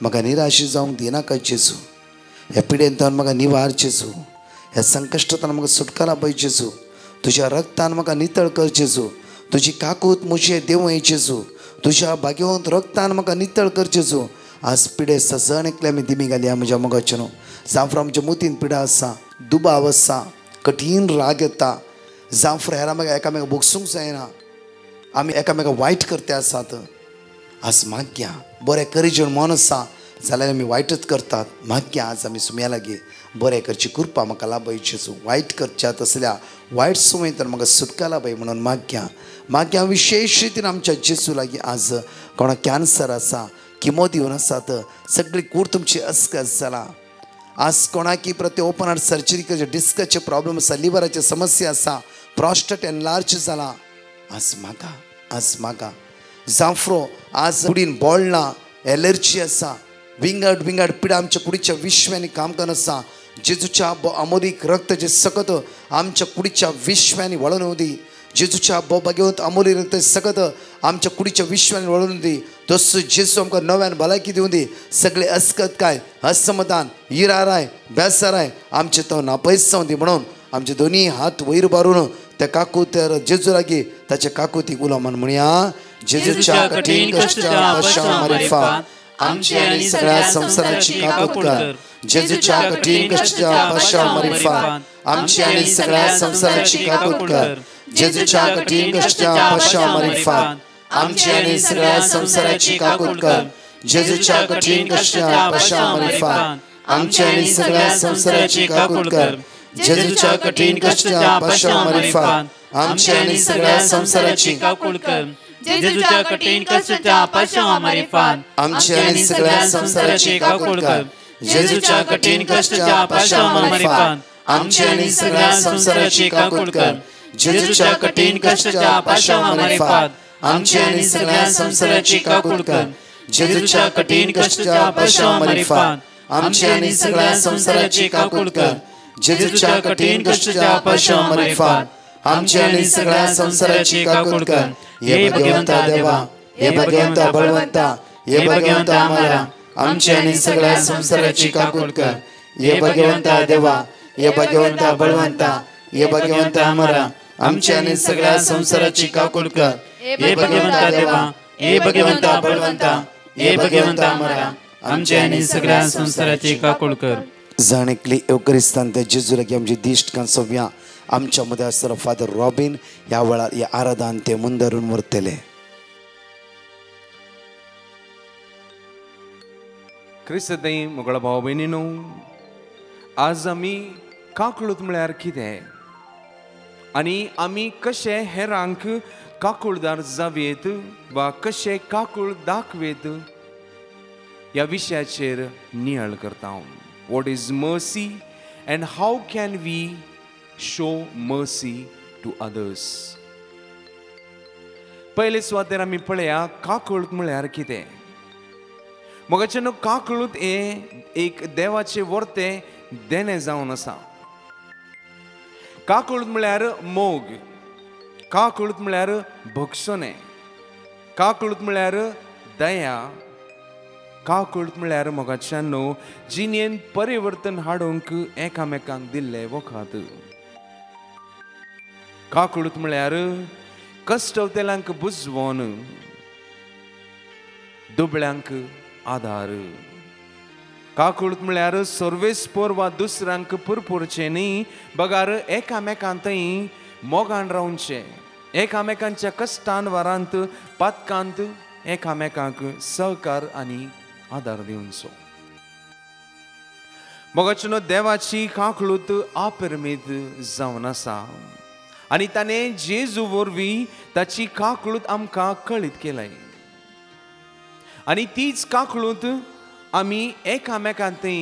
म्हाका निराशी जावंक दिनाका जेजू ह्या पिडेंतान म्हाका निवार जेजू ह्या संकश्टांतल्यान म्हाका सुटकारा पळय जेजू तुज्या रक्तान म्हाका नितळ कर जेजू तुजी काकूत मुझे देवय जेजू तुज्या भाग्यवंत रक्तान म्हाका नितळ कर जेजू आज पिडे सजण एकले आमी दिमी घालया म्हज्या मोगाचे न्हू जावं आमच्या मुतीन पिडा आसा दुबाव आसा कठीण राग येता जावं हेरां म्हाका एकामेका बोगसूंक जायना आमी एकामेका वायट करते आसात आज मागया बरें करेजन मन आसा जाल्यार आमी वायटच करतात मागया आज आमी सुम्या लागीं बरें करची कृपा म्हाका लाभय जेजू वायट करच्यात असल्या वायट सुमयेंतल्यान म्हाका सुटका लाभय म्हणून मागया विशेश रितीन आमच्या जेजू लागीं आज कोणाक कॅन्सर आसा किमो दिवन आसात सगळी कूड तुमची अस्कस जाला आज कोणाकी प्रत्येक ओपन हार्ट सर्जरी करचे डिस्काचे प्रॉब्लेम आसा लिव्हराचे समस्या आसा प्रोस्टेट एनलार्ज जाला आज मागा जांफ्रो आज कुडीन बोळना एलर्जी आसा विंगड पिडा आमच्या कुडीच्या विश्वांनी काम करन आसा जेजूच्या अमोलीक रक्त जे सकत आमच्या कुडीच्या विश्वांनी वळून येऊ दी जेजूच्या भाग्यवंत अमोली रक्त सकत आमच्या कुडीच्या विश्वांनी वळून दी तस जेजू आमकां नव्यान भलायकी दिवं दी सगळे अस्कत काय असमाधान इराराय बेसाराय आमचे तो नापयस जावं दी म्हणून आमचे दोन्ही हात वयर बारून त्या काकूत जेजू लागीं ताच्या काकुतीक उलो म्हण म्हणया जेजूच्या कठीण कश्टाच्या पाशां मरेफा आमची आणि सगळ्या संसाराची काकूत कर जेजूच्या कठीण कश्टाच्या पाशां मरेफा आमची आणि सगळ्या संसाराची काकूत कर जेजूच्या कठीण कश्टाच्या पाशां मरेफा आमची आणि सगळ्या संसाराची काकूत कर जेजूच्या कठीण कश्टाच्या पाशां मरेफा आमची आणि सगळ्या संसाराची काकूत कर जेजूच्या कठीण कश्टाच्या पाशां मरेफा आमची आणि सगळ्या संसाराची काकूळ कर जेजूच्या कठीण कष्टाच्या पाशावा मारिफान आमची आणि सगळ्या संसाराची काकूळ कर. जेजूच्या कठीण कष्टाच्या पाशावा मारिफान आमची आणि सगळ्या संसाराची काकूळ कर. जेजूच्या कठीण कष्टाच्या पाशावा मारिफान आमची आणि सगळ्या संसाराची काकूळ कर. जेजूच्या कठीण कष्टाच्या पाशावा मारिफान आमची आणि सगळ्या संसाराची काकूळ कर. जेजूच्या कठीण कष्टाच्या पाशावा मारिफान आमची आणि सगळ्या संसाराची काकूळ कर. हे भगवंता देवा, हे भगवंता बळवंता, हे भगवंता आम्हाला आमची आणि सगळ्या संसाराची काकूळ कर. हे भगवंता देवा, हे भगवंता बळवंता, हे भगवंता आम्हाला आमची आणि सगळ्या संसाराची काकूळ कर. हे भगवंता देवा, हे भगवंता बळवंता, हे भगवंता आम्हाला आमची आणि सगळ्या संसाराची काकूळ कर. जाणेकली एवकरिस्तान ते जेजूला आमची दिश्ट का सव्या आमच्या मध्ये असताना फादर रॉबिन ह्या वेळार हे आराधन ते मुंदरून व्हरतले. क्रिस्तई मुगळ भाव भयणीनो, आज आमी काकूळत म्हळ्यार कितें आनी आमी कशे हेरांक काकूळदार जावेत वा कशे काकूळ दाखवेत ह्या विशयाचेर नियाळ करता हांव. What is mercy and how can we show mercy to others. पयले सुवातेर आमी पळया काकूळत म्हळ्यार कितें. मोगाचें काकूळत हे एक देवाचे वर्ते देणे जावन आसा. काकूळत म्हळ्यार मोग, काकूळत म्हळ्यार भक्षणे, काकूळत म्हळ्यार दया, काकूळत म्हळ्यार मोगाच्यानो जिणेन परिवर्तन हाडूंक एकामेकांक दिल्ले वखद. काकूळत म्हळ्यार कश्टवतेल्यांक बुजवोन दुबळ्यांक आधार. काकूळत म्हळ्यार सर्वेस्पोर वा दुसऱ्यांक पुरपुरचे न्ही, बगार एकामेकांतय मोगान रावचे, एकामेकांच्या कश्टान वारांत पातकांत एकामेकांक सहकार आनी आधार दिवचो. मोगाचेनो देवाची काकूळत अपिरमेद जावन आसा आनी ताणें जेजू वरवीं ताची काकूळत आमकां कळीत केलाय. आनी तीच काकूळत आमी एकामेकांतय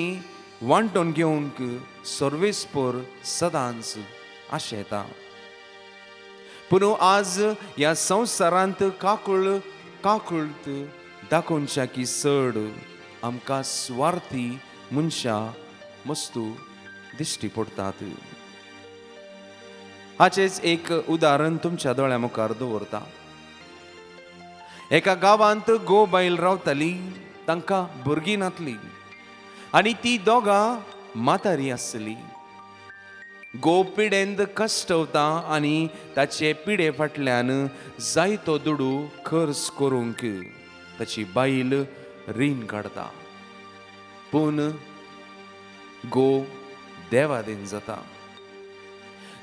वांटून घेवंक सर्वेस्पोर सदांच आशेता. पूण आज ह्या संवसारांत काकूळत दाखोवच्या की चड आमकां स्वार्थी मनशां मस्तू दिश्टी पडटात. हाचेच एक उदाहरण तुमच्या दोळ्या मुखार दवरता. एका गांवांत गो बायल रावताली, तांकां भुरगीं नासलीं आनी ती दोगां म्हातारी आसली. गो पिडेंत कश्टवता आनी ताचे पिडे फाटल्यान जायतो दुडू खर्च करूंक ताची बायल रीण काडता. पूण गो देवादीन जाता.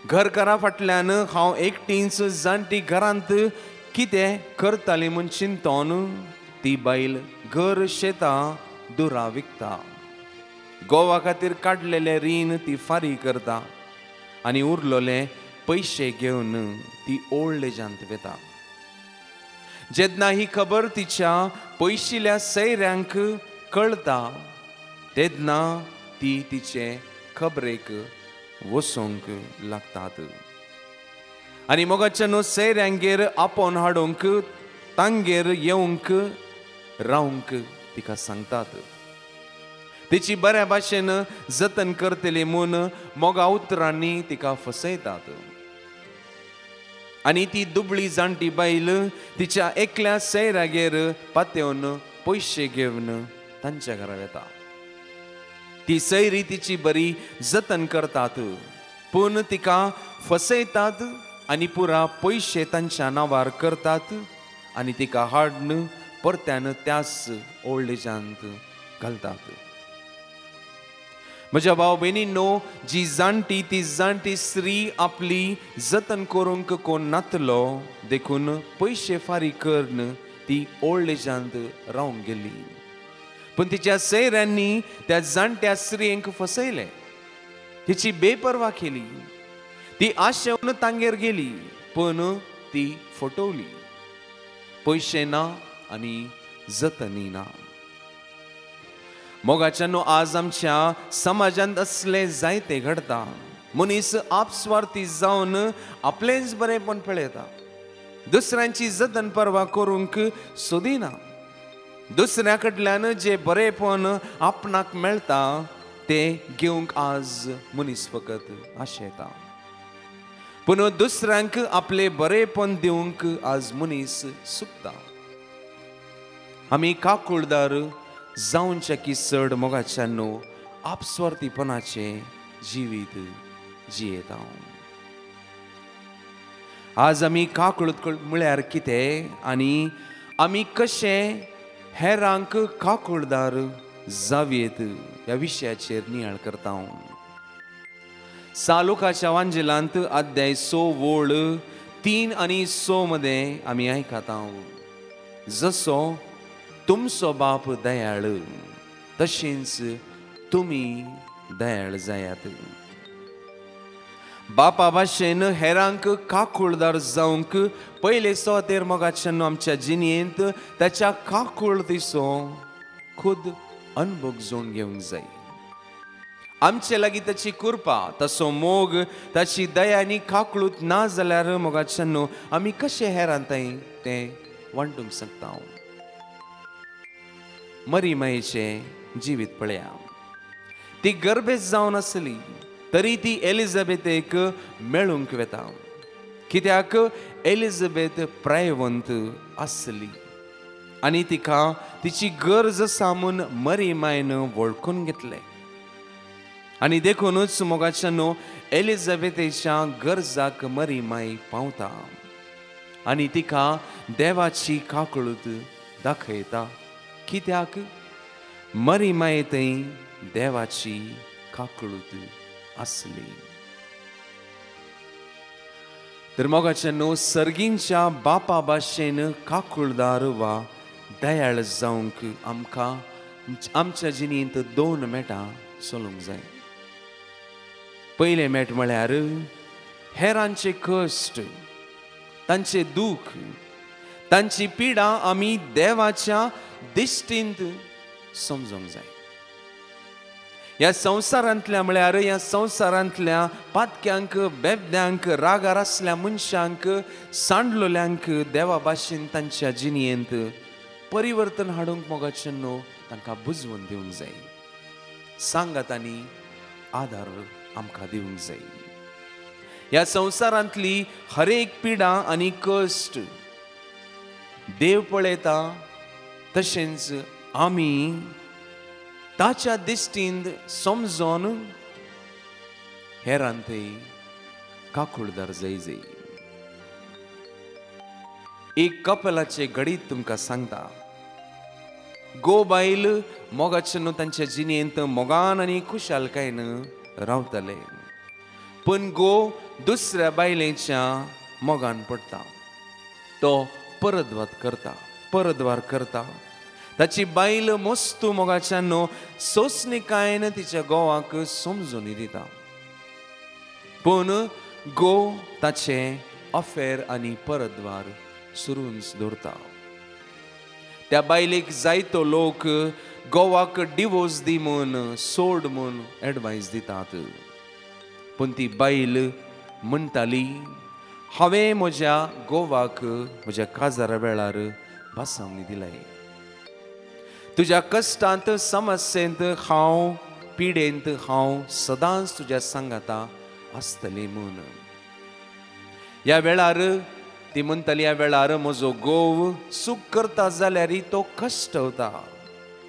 घरकारा फाटल्यान हांव एकटीच जाणटी घरांत कितें करताली म्हूण चिंतोन ती बायल घर शेतां दुरां विकता. गोवा खातीर काडलेले रीण ती फारी करता आनी उरलोले पयशे घेवन ती ओल्ड एजांत वेता. जेन्ना ही खबर तिच्या पयशिल्ल्या सैऱ्यांक कळटा तेन्ना ती तिचे खबरेक वसोंक लागतात. आनी मोगाच्यानो सैऱ्यांगेर आपोवन हाडूंक तांगेर येवंक रावंक तिका सांगतात. तिची बऱ्या भाशेन जतन करतली म्हूण मोगा उतरांनी तिका फसयतात. आनी ती दुबळी जाणटी बायल तिच्या एकल्या सैरागेर पातेवन पयशे घेवन तांच्या घरा येता. ती सैरी तिची बरी जतन करतात पूण तिका फसयतात आनी पुरा पयशे तांच्या नांवार करतात आनी तिका हाडून परत्यान त्याच ओल्ड एजांत घालतात. म्हज्या भाव भयणींनो, जी जाणटी ती जाणटी स्त्री आपली जतन करूंक कोण नातलो देखून पयशे फारीक करून ती ओल्ड एजांत रावंक गेली. पूण तिच्या सैऱ्यांनी त्या जाणट्या स्त्रियेक फसयले. तिची बेपरवा केली. ती आशेवन तांगेर गेली पूण ती फटवली. पयशे ना आनी जतनी ना. मोगाच्यानो आज आमच्या समाजांत असले जायते घडता. मनीस आपस्वार्थी जावन आपलेच बरेपण पळयता. दुसऱ्यांची जतन परवा करूंक सोदिना. दुसऱ्या कडल्यान जे बरेपण आपणाक मेळटा ते घेवंक आज मनीस फकत आशेता. पूण दुसऱ्यांक आपले बरेपण दिवंक आज मनीस सुकता. आमी काकुळदार जावनचे की चड मोगाच्यानो आपस्वार्थीपणाचे जिवीत जियेता. आज आमी काकुळद म्हळ्यार कितें आनी आमी कशे हेरांक काकुळदार जावेत ह्या विशयाचेर नियाळ करता. सालुकाच्या वांजेलांत अध्याय 6 वोळ 3 आनी 6 मध्ये आमी आयकता. जसो तुमचो बाप दयाळ तशेंच तुमी दयाळ जायात. बापा भाशेन हेरांक काकुळदार जावंक पयले सुवातेर मोगाच्यानो आमच्या जिणेंत ताच्या काकुळतीचो खुद अनुभव जोडून घेवंक जाय. आमचे लागीं ताची कृपा तसो मोग ताची दया आनी काकुळूत ना जाल्यार मोगाच्यानो आमी कशे हेरांताय तें वांटूंक शकता. मरी मायेचे जिवीत पळया. ती गर्भेत जावन आसली तरी ती एलिझाबेथेक मेळूंक वेता. कित्याक एलिझाबेथ प्रायवंत आसली आनी तिका तिची गरज आसा म्हूण मरी मायन वळखून घेतले. आनी देखूनच मोगाच्यानो एलिझाबेथेच्या गरजाक मरी माय पावता आनी तिका देवाची काकुळूत दाखयता. कित्याक मरी माये थंय देवाची काकुळूत आसली. तर मोगाच्यानो सर्गींच्या बापा भाशेन काकुळदार वा दयाळ जावंक आमकां आमच्या जिणेंत 2 मेटां चलूंक जाय. पयले मेट म्हळ्यार हेरांचे कश्ट, तांचे दूख, तांची पिडा आमी देवाच्या दिश्टींत समजूंक जाय. ह्या संवसारांतल्या म्हळ्यार ह्या संवसारांतल्या पातक्यांक बेबद्यांक रागार आसल्या मनशांक सांडलोल्यांक देवा भाशेन तांच्या जिणेंत परिवर्तन हाडूंक मोगाच्यानो तांकां बुजवून दिवंक जाय. सांगात आनी आदार आमकां दिवंक जाय. ह्या संवसारांतली हर एक पिडा आनी कश्ट देव पळयता तशेंच आमी ताच्या दिश्टींत समजोन हेरांतय काकुळदार जाय. एक कपलाचे घडीत तुमकां सांगता. गो बायल मोगाच्यानो तांच्या जिणेंत मोगान आनी खुशालकायेन रावतले. पूण गो दुसऱ्या बायलेच्या मोगान पडटा. तो परद्वार करता. ताची बायल मस्तू मोगाच्यानो सोंसणीकायेन तिच्या घोवाक समजून दिता. पूण गो ताचे अफेर आनी परद्वार सुरूच दवरता. त्या बायलेक जायतो लोक घोवाक डिवोर्स दी म्हूण सोड म्हूण एडवायस दितात. पूण ती बायल म्हणटाली हांवें म्हज्या घोवाक म्हज्या काजारा वेळार भासावणी दिलाय. तुज्या कश्टांत समस्येंत हांव पिडेंत हांव सदांच तुज्या सांगाता आसतलें म्हूण. ह्या वेळार ती म्हणटाली ह्या वेळार म्हजो घोव सूख करता जाल्यार तो कश्टवता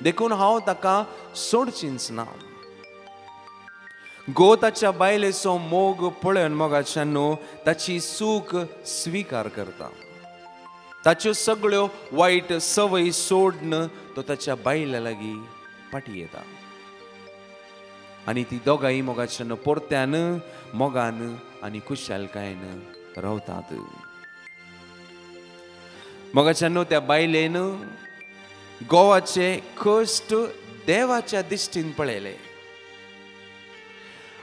देखून हांव ताका सोडचींच ना. घोव ताच्या बायलेचो मोग पळोवन मोगाच्यानो ताची सूख स्विकार करता. ताच्यो सगळ्यो वायट सवय सोडन तो ताच्या बायले लागीं फाटी येता. आनी ती दोगांय मोगाच्यानो परत्यान मोगान आनी खुशालकायेन रावतात. मोगाच्यानो त्या बायलेन घोवाचे कश्ट देवाच्या दिश्टीन पळयले.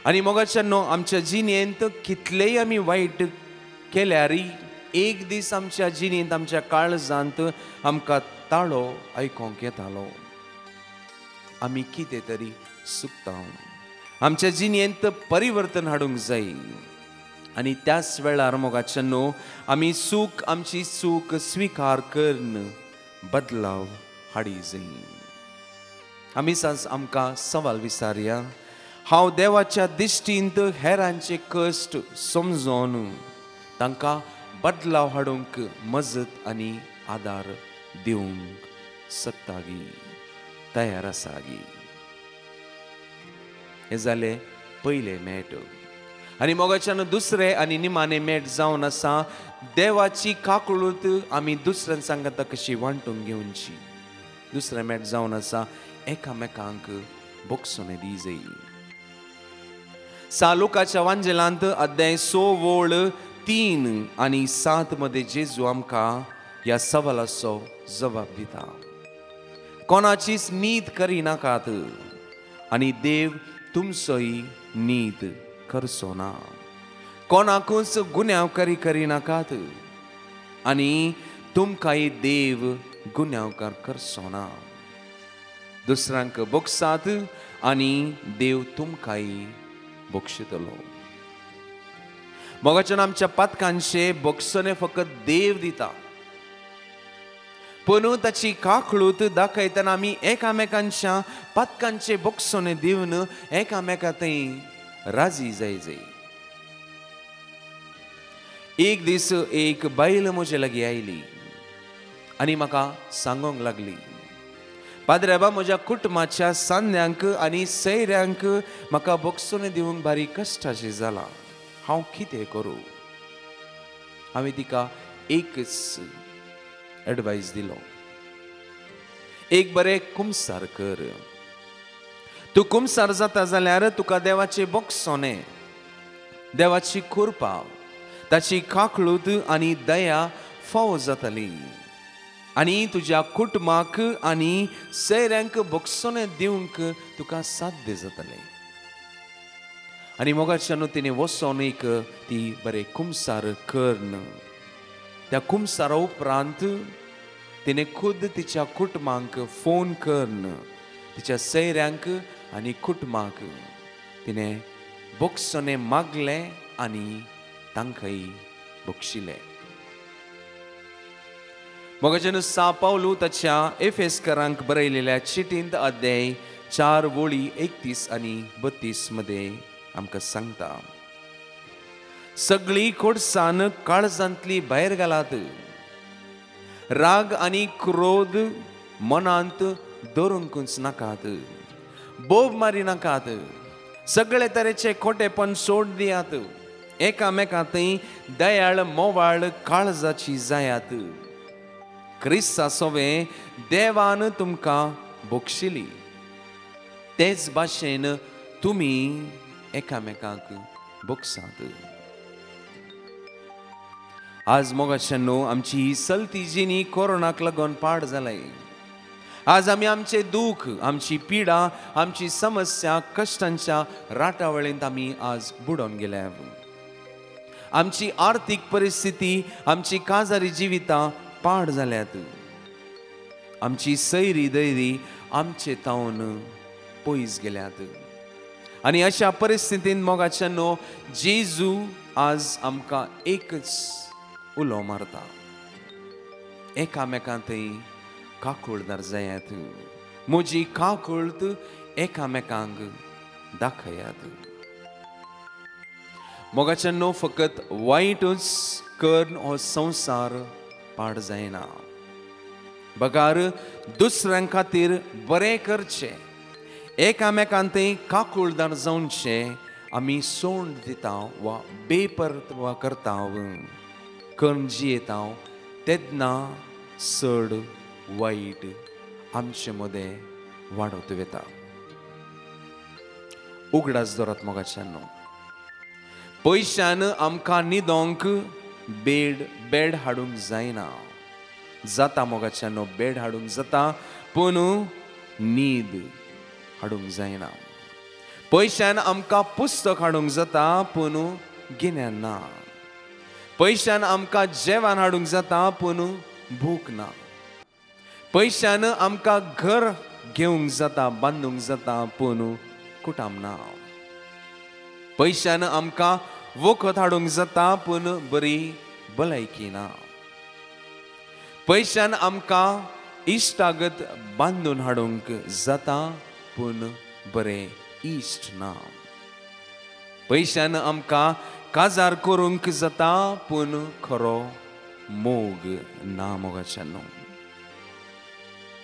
आनी मोगाच्यानो आमच्या जिणेंत कितलेय आमी वायट केल्यार एक दीस आमच्या जिणेंत आमच्या काळजांत आमकां ताळो आयकोंक येतालो. आमी कितें तरी चुकता. आमच्या जिणेंत परिवर्तन हाडूंक जाय. आनी त्याच वेळार मोगाच्या न्हू आमी आमची चूक स्विकार करून बदलाव हाडी जाय. आमी आज आमकां सवाल विचारया. हांव देवाच्या दिश्टींत हेरांचे कश्ट समजोन तांकां बदलाव हाडूंक मजत आनी आदार दिवंक शकता गी, तयार आसा गी. हे जालें पयलें मेट. आनी मोगाच्यान दुसरें आनी निमाणें मेट जावन आसा देवाची काकळूत आमी दुसऱ्यां सांगता कशी वांटून घेवची. दुसरें मेट जावन आसा एकामेकांक बोगसोने दी जाय. लुकाच्या वांजेलांत अध्याय 6 वोळ 3 आनी 7 मध्ये जेजू आमकां ह्या सवालाचो जबाब दिता. कोणाचीच नीत करिनाकात आनी देव तुमचोय नीत करचो ना. कोणाकूच गुन्यांवकारी करिनाकात आनी तुमकांय देव गुन्यांवकार करचो ना. दुसऱ्यांक बोगसात आनी देव तुमकांय बोगशितलो. मोगाच्यान आमच्या पातकांचे बोगसोने फकत देव दिता. पूण ताची काकळूत दाखयतना आमी एकामेकांच्या पातकांचे बोगसोने दिवन एकामेका थंय राजी जाय. एक दीस एक बायल म्हजे लागीं आयली आनी म्हाका सांगूंक लागली, पाद्रेबा म्हज्या कुटुंबाच्या सांद्यांक आनी सैऱ्यांक म्हाका बोगसोने दिवंक बारी कश्टाची जाला. हांव कितें करूं? हांवें तिका एकच एडवायस दिलो. एक बरें कुमसार कर. तूं कुमसार जाता जाल्यार तुका देवाचे बोगसोने, देवाची कृपा, ताची काकळूत आनी दया फावो जातली. आनी तुज्या कुटुंबाक आनी सैऱ्यांक बोगसोने दिवंक तुका साध्य जातलें. आनी मोगाच्यान तिणें वचोन एक ती बरें कुमसार करन त्या कुमसारा उपरांत तिणें खुद तिच्या कुटुंबांक फोन करन तिच्या सैऱ्यांक आनी कुटुंबाक तिणें बोगसोने मागले आनी तांकांय बोगशिले. मोगाच्यान पावलू ताच्या एफेसकारांक बरयलेल्या चिटींत अध्याय 4 वोळी 31 आनी 32 मध्ये आमकां सांगता, सगळी खोडसाण काळजांतली भायर घालात. राग आनी क्रोध मनांत दवरूंकूच नाकात. बोब मारी नाकात. सगळे तरेचे खोटेपण सोड दियात. एकामेकांतय दयाळ मोवाळ काळजाची जायात. क्रिस्ता सोवे देवान तुमकां बोगशिली तेच भाशेन तुमी एकामेकांक बोगसात. आज मोगाच्यानो आमची ही चलती जिणी कोरोनाक लागून पाड जालाय. आज आमी आमचे दूख, आमची पिडा, आमची समस्या, कश्टांच्या राटावळींत आमी आज बुडोन गेल्या. आमची आर्थीक परिस्थिती, आमची काजारी जिवितां पाड जाल्यात. आमची सैरी दैरी आमचे तावन पयस गेल्यात. आनी अशा परिस्थितींत मोगाच्यानो जेजू आज आमकां एकच उलो मारता, एकामेकांतय काकूळदार जायात. म्हजी काकूळत एकामेकांक दाखयात. मोगाच्यानो फकत वायटूच करून हो संवसार पाड जायना. बगार दुसऱ्यां खातीर बरें करचें, एकामेकांतय काकूळदार जावनचे आमी सोंड दिता वा बेपर्वा करता करून जियेता तेन्ना चड वायट आमचे मदें वाडत वेता. उगडास दवरात मोगाच्यानो. पयशान आमकां न्हिदोंक बेड हाडूंक जायना. जाता मोगाच्यानो बेड हाडूंक जाता पूण न्हीद हाडूंक जायना. पयशान आमकां पुस्तक हाडूंक जाता पूण गिन्यान ना. पैशान आमकां जेवण हाडूंक जाता पूण भूक ना. पैशान आमकां घर घेवंक जाता, बांदूंक जाता पूण कुटाम ना. पैशान आमकां वखद हाडूंक जाता पूण बरी भलायकी ना. पैशान आमकां इश्टागत बांदून हाडूंक जाता पूण बरे इश्ट ना. पैशान आमकां काजार करूंक जाता पूण खरो मोग ना मोगाच्यानो.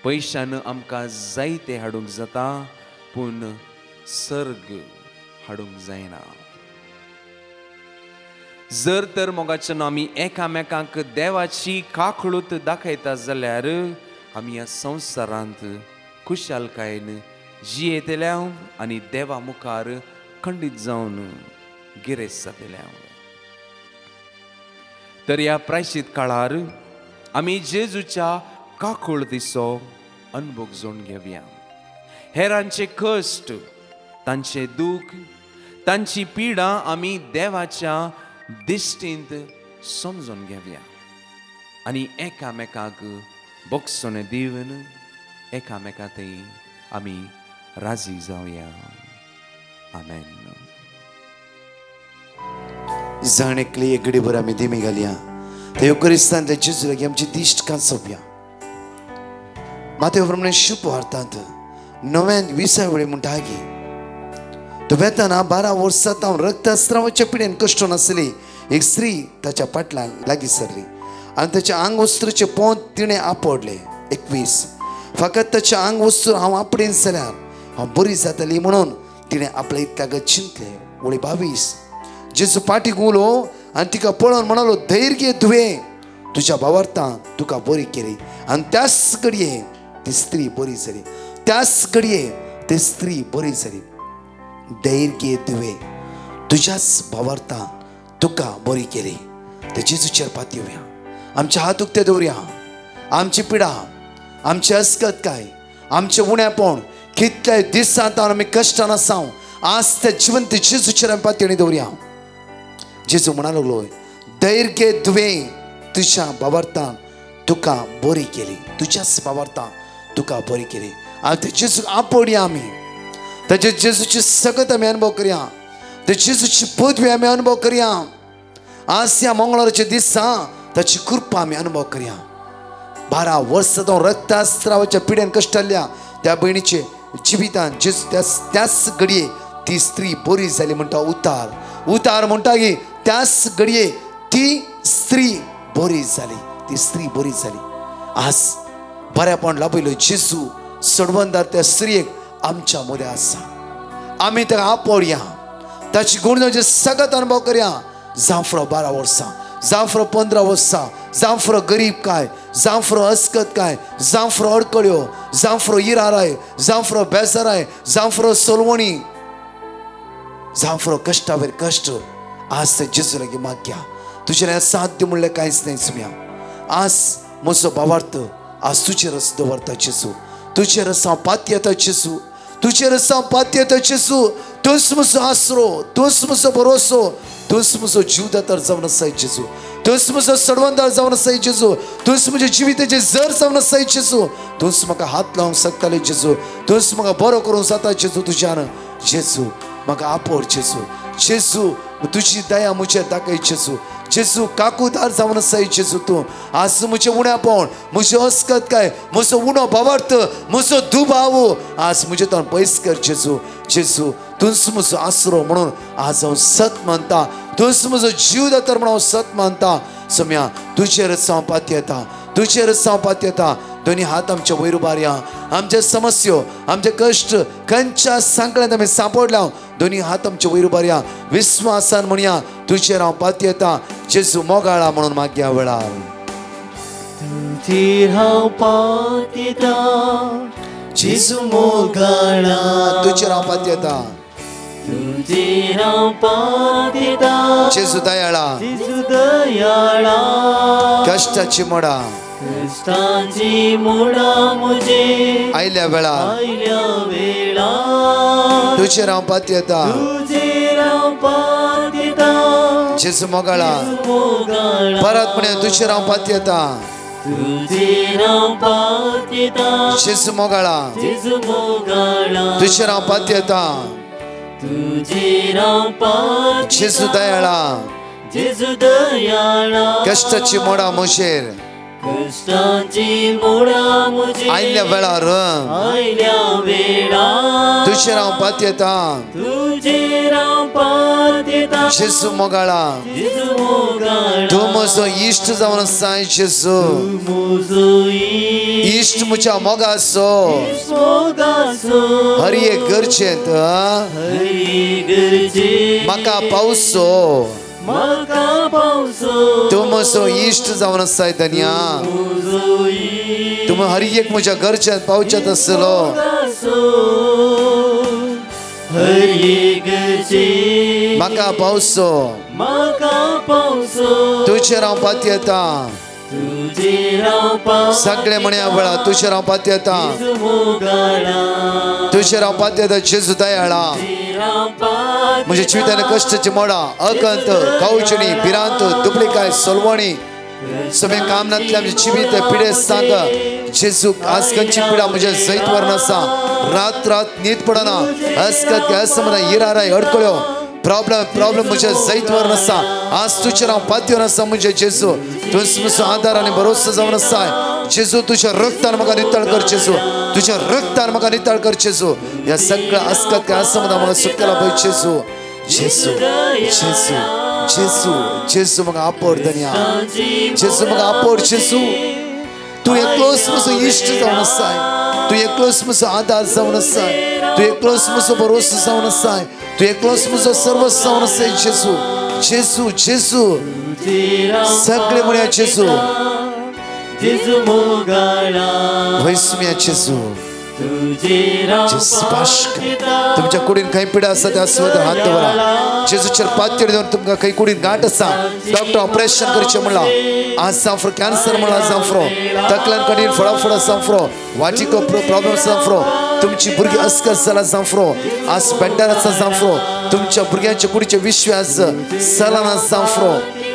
पैशान आमकां जायते हाडूंक जाता पूण सर्ग हाडूंक जायना. जर तर मोगाच्यानो आमी एकामेकांक देवाची काकळूत दाखयता जाल्यार आमी ह्या संवसारांत खुशालकायेन जियेतल्या आनी देवा मुखार खंडीत जावन गिरेस्त जातल्या. तर ह्या प्रायश्चित काळार आमी जेजूच्या काकूळतीचो अनुभव जावन घेवया. हेरांचे कश्ट, तांचे दूख, तांची पिडा आमी देवाच्या दिश्टींत समजून घेवया आनी एकामेकाक बोगसोने दिवन एकामेकांतय आमी राजी जावया. आमेन. जाण एकली एक घडीभर आमी दिमी घालया. ते युकरिस्तांतल्या जेजू लागीं आमची दिश्ट कांचोवया. मातये प्रमाणे शुभ वार्तांत 29 वेळी म्हणटा की तो वेताना 12 वर्सां हांव रक्तस्रावाच्या पिडेन कश्टून आसली एक स्त्री ताच्या पाटलान लागीं सरली आनी ताच्या आंग वस्त्रचे पोंत तिणें आपडले. 21 फकत ताच्या आंग वस्त्र हांव आपडेन जाल्यार हांव बरी जातली म्हणून तिणें आपल्या इतल्यागत चिंतले. वळी 22 जेजू पाटीक उलो आनी तिका पळोवन म्हणालो धैर्य तुवें तुज्या भावार्थान तुका बरी केली. आनी त्याच घडये ती स्त्री बरी जाली. त्याच घडये ती स्त्री बरी जाली. धैर्य तुवें तुज्याच भावार्थान तुका बरी केली. ते जेजूचेर पातयेवया. आमचे हात उक्ते दवरया. आमची पिडा, आमची अस्कतकाय, आमचे उणेपण कितले दिसांत आमी कश्टान आसां आज ते जिवंत जेजूचेर आमी पातयणी दवरया. जेजू म्हणा लागलो धैर्य तुवें तुज्या भावार्थान तुका बरी केली. तुज्याच भावार्थान तुका बरी केली. आनी ते जेजू आपडया. आमी ताचे जेजूची सगत आमी अनुभव करया. ते जेजूची पदवी आमी अनुभव करया. आज ह्या मंगळाराच्या दिसा ताची कृपा आमी अनुभव करया. 12 वर्सां तो रक्तस्रावाच्या पिडेन कश्टाल्ल्या त्या भयणीचे जिवितान त्याच घडये ती स्त्री बरी जाली म्हणटा उतार म्हणटा की त्याच घडये ती स्त्री बरी जाली. ती स्त्री बरी जाली. आज बरेपण लाभयलो जेजू सडवंदार त्या स्त्रियेक आमच्या मदें आसा. आमी ताका आपडया. ताची गुणधर्माचे सगत अनुभव करया. जावं फुडो 12 वर्सां, जावं फुडो 15 वर्सां, जावं फुडो गरीब काय, जावं फुडो अस्कत काय, जावं फुडो अडकळ्यो, जावं फुडो इराराय, जावं फुडो बेजाराय, जावं फुडो सोलवणी, जावं फुडो कश्टावेर कश्ट आज ते जेजू लागीं मागया. तुजें साध्य म्हणलें कांयच नाही सुम्या. आज म्हजो भावार्थ आज तुजेर दवरता जेजू. तुजेर हांव पातयेता जेजू. तुजेर हांव पातयेता जेजू. तूंच म्हजो आसरो, तूंच म्हजो भरोसो, तूंच म्हजो जीवदातार जावन आसाय जेजू. तूंच म्हजो सडवंदार जावन आसाय जेजू. तूंच म्हज्या जिविताचें जर जावन आसाय जेजू. तूंच म्हाका हात लावंक शकताले जेजू. तूंच म्हाका बरो करूंक जाता जेजू तुज्यान. जेजू म्हाका आपोड जेजू. जेजू तुजी दया म्हजेर दाखय जेजू. जेजू काकूदार जावन आसाय जेजू. तूं आज म्हजें उणेपण, म्हजें अस्कत काय, म्हजो उणो भावार्थ, म्हजो दुबाव आज म्हजे तोंड पयस कर जेजू. जेजू तूंच म्हजो आसरो म्हणून आज हांव सत मानता. तूंच म्हजो जीवदातार म्हणून हांव सत मानता. सम्या तुजेरच हांव पातयेता. तुजेरच हांव पातयेता. दोनी हात आमचे वयर उबारया. आमचे समस्यो, आमचे कश्ट खंयच्या सांकळ्यांत आमी सांपडल्या दोनी हात आमचे वयर उबारया. विस्वासान म्हणया तुजेर हांव पातयेता. जेजू मोगाळा म्हणून मागया वेळार. तुजेर हांव पातयेता. जेजू मोगाळा तुजेर हांव पातयेता. तुजेर हांव पातयेता. जेजू दयाळा, जेजू दयाळा. कश्टाची मोडा, कष्टांची मोडा म्हजे आयल्या वेळार वेळा तुजेर हांव पातयेता. तुजेर हांव पातयेता. जेजू मोगाळा परत म्हणे तुझे राव पात्यता जेजू मोगाळा तुझे राव पात्यता जेजू दयाळा कष्टाची मोडा मुशेर आयल्या वेळार तुझे राव पात्यता जेजू मोगाळा तू म्हजो इश्ट जावन आसा जेजू इश्ट म्हज्या मोगाचो हर एक गरजेंत म्हाका पावसो तू म्हजो इश्ट जावन आसाय धन्या तू हर एक म्हज्या गरजेंत पावचेत आसलो म्हाका पावसो तुझे राव पात्यता सगळे म्हण्या वेळा तुझे राव पात्यता तुझे राव पात्यता जेजू दयाळा म्हज्या जिवितान कश्टाची मोडा अकंत कवचणी भिरांत दुबळीकाय सोलवणी सगळे कामनातले आमचे जिवीत पिडे सांग जेजू आज खंयची पिडा म्हज्या जैतवर नासा रात रात न्हीद पडना अस्कत असमना इराराय अडकळ्यो प्रॉब्लेम म्हज्या जैतवर नासा आज तुझे राव पात्यवर आसा म्हणजे जेजू तुजो आधार आनी भरोसा जावन आसाय जेजू तुझ्या रक्तान म्हाका नितळ कर जेजू तुझ्या रक्तान म्हाका नितळ कर जेजू ह्या सगळ्या अस्कत काय असमना म्हाका सुटकेला पळय जेजू जेजू जेजू जेजू जेजू म्हाका आपोर धन्या जेजू म्हाका आपोर जेजू तू एकलोच म्हजो इश्ट जावन आसाय तू एकलोच म्हजो आधार जावन आसाय तू एकलोच म्हजो भरोसा जावन आसाय तू एकलोच म्हजो सर्वस्व जावन आसाय जेजू जेजू जेजू सगळे म्हळ्या जेजू वैसम्या जेजू तुमच्या कुडीन काही पिडा आसा त्या स्वत हात दवरा जेजूचेर पात्य दवरून तुमकां काही कुडीन गांठ आसा डॉक्टर ऑपरेशन करचें म्हणला आज जावफ्रो कॅन्सर म्हणला जावफ्रो तकल्यान कडीन फळाफळ जावफ्रो वाटीको प्रॉब्लेम जावफ्रो तुमची भुरगीं अस्कस जाला जावफ्रो आज बेड्डार आसा जावफ्रो तुमच्या भुरग्यांच्या कुडीचे विश्वास सलाना जावफ्रो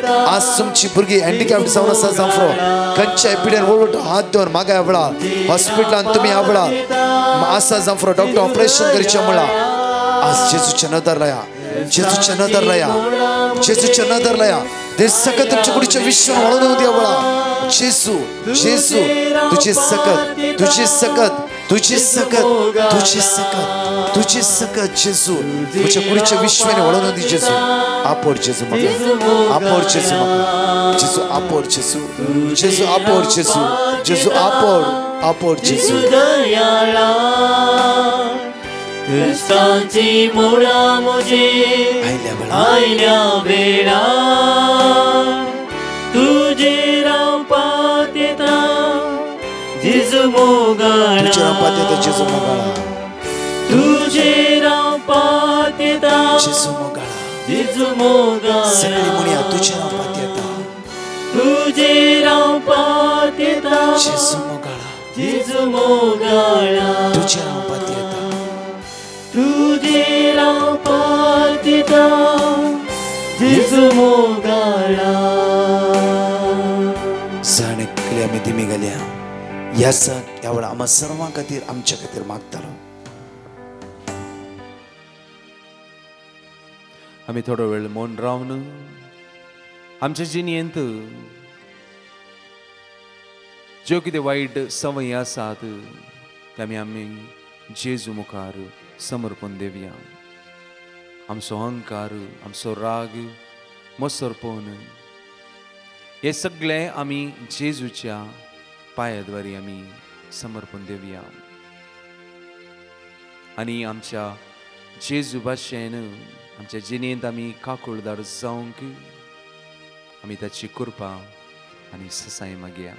आज तुमची भुरगीं हँडिकॅप्ड जावन आसा जावफ्रो खंयच्याय पिड्यार वळवट हात दवर मागाय आवळा हॉस्पिटलान तुमी आवळा आसा जावफ्रो डॉक्टर ऑपरेशन करचें म्हणला आज जेजूच्या नदर लाया जेजूच्या नदर लाया जेजूच्या नदर लाया ते सकत तुमच्या कुडीच्या विश्वान वळून दिया वळा जेजू जेजू तुझे सकत तुझे सकत तुझे सकत तुझे सकत तुझे सकत जेजू तुझ्या कुडीच्या विश्वाने वळून दी जेजू आपोर जेजू म्हाका आपोर जेजू म्हाका जेजू आपोर जेजू जेजू आपोर जेजू जेजू आपोर आपोर जेजू कष्टांची मोडा मुझे आयल्या वेळा तुझे राव पात्यता जेजू मोगाळा तुझे राव पात्यता जेजू मोगाळा तुझे राव पात्यता जेजू मोगाळा जेजू मोगाळा सगळी म्हणया तुझे राव पात्यता तुझे राव पात्यता जेजू मोगाळा जेजू मोगाळा तुझे राव पात्यता तुझे राव पात्यता जेजू मोगाळा सण एकले आमी दिमी घाल्या ह्या सण ह्या वेळा आम्हा सर्वां खातीर आमच्या खातीर मागतालो आमी थोडो वेळ मौन रावन आमच्या जिणेंत ज्यो कितें वायट संवयी आसात ते आमी जेजू मुखार समर्पण देवया आमचो अहंकार आमचो राग मोसरपण हे सगळे आमी जेजूच्या पांयाद्वारी आमी समर्पण देवया आनी आमच्या जेजू भाशेन आमच्या जिणेंत आमी काकुळदार जावंक आमी ताची कृपा आनी ससाय मागया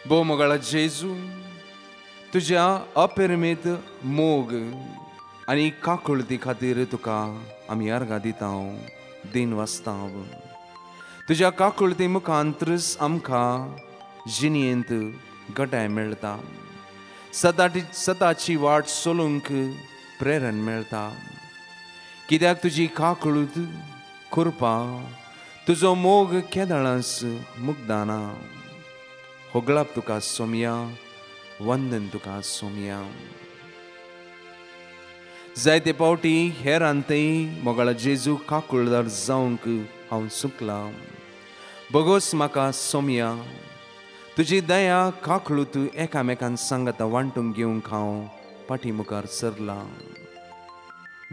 बोमोगाळा जेजू तुझ्या अपेरमेत मोग आनी काकुळती खातीर तुका आमी अर्गां दिता दिन वाचतां तुज्या काकुळती मुखांतरच आमकां जिणेंत घटाय मेळटा सताची वाट सोलूंक प्रेरण मेळटा कित्याक तुजी काकुळत खुरपा तुजो मोग केदाळांस मुग्दाना होगळाप तुका सोमया वंदन तुका सोमया जायते पावटी हेरांतय मोगाळा जेजू काकुळदार जावंक हांव चुकलां बगोस म्हाका सोमया तुजी दया काकुळूत एकामेकान सांगता वांटून घेवंक हांव फाटी मुखार सरलां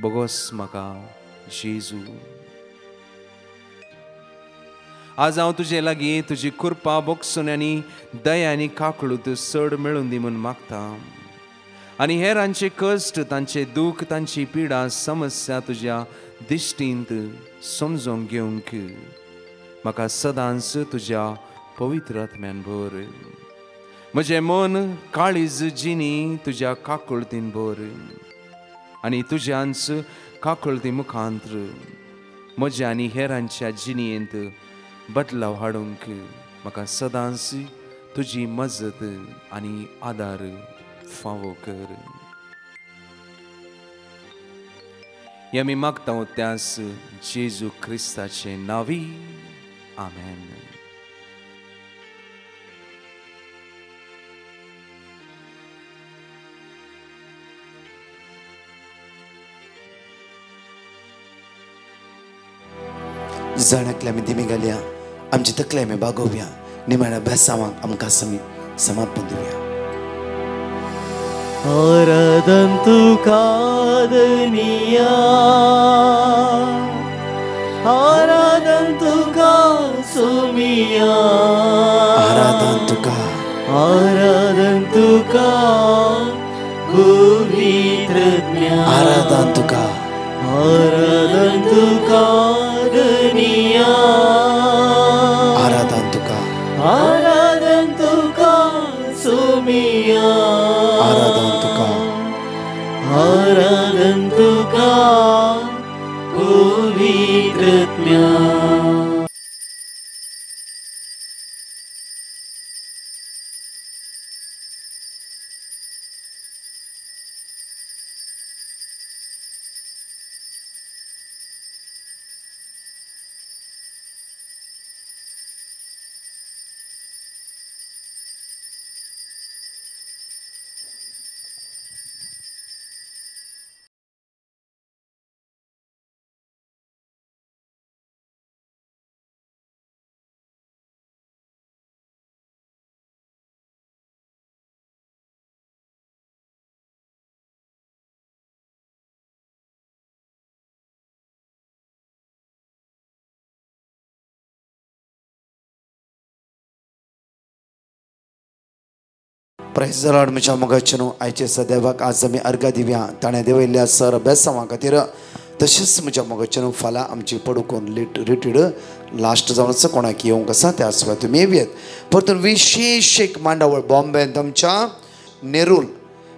बगोस म्हाका जेजू आज हांव तुजे लागीं तुजी कृपा बोगसून आनी दया आनी काकुळूत चड मेळून दी म्हूण मागतां आनी हेरांचे कश्ट तांचे दूख तांची पिडा समस्या तुज्या दिश्टींत समजूंक घेवंक म्हाका सदांच तुज्या पवित्र आत्म्यान भर म्हजें मन काळीज जिणी तुज्या काकुळतीन भर आनी तुज्यांच काकुळती मुखांतर म्हज्या आनी हेरांच्या जिणयेंत बदलाव हाडूंक म्हाका सदांच तुजी मजत आनी आदार फावो कर हे आमी मागता त्यास जेजू क्रिस्ताचे नावी आमेन. जणकल्या आमी दिमी घालया आमची तकले आमी बागोवया निमाण्या बेसावांक आमकां समर्पण दिवया. आराधन तुका दुनिया आराधन तुका सुमिया आराधन तुका पवित्रज्ञ आराधन तुका दुनिया आराधन तुका सुमिया आराधन तुका पवित्रज्ञ. Praise the lord. म्हज्या मोगाचें आयचे सदैवाक आज आमी अर्घा दिवया ताणें देवयल्ल्या सर बेसांवा खातीर तशेंच म्हज्या मोगाचें फाल्यां आमची पडून रिटीड लास्ट जावन आसा कोणाक येवंक आसा त्या सुवार तुमी येवयात. परतून विशेष एक मांडावळ बॉम्बेंत आमच्या नेरूल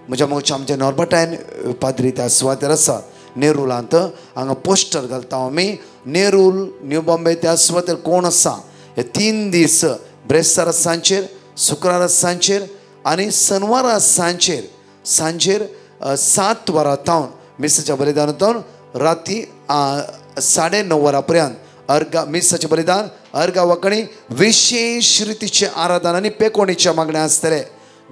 म्हज्या मोगाचें आमचे नॉर्बर्टायन पाद्री त्या सुवातेर आसा नेरुलांत हांगा पोस्टर घालता आमी नेरूल न्यू बॉम्बे त्या सुवातेर कोण आसा हे 3 दीस ब्रेस्तार सांजेर शुक्रार सांजेर आनी शनिवार सांजेर 7 वरां तावन मिसाच्या बलिदानांतून राती 9:30 वरां पर्यंत अर्घा मिसाचें बलिदान अर्घा वखणी विशेष रितीचे आराधन आनी पेकोणीच्या मागण्या आसतले.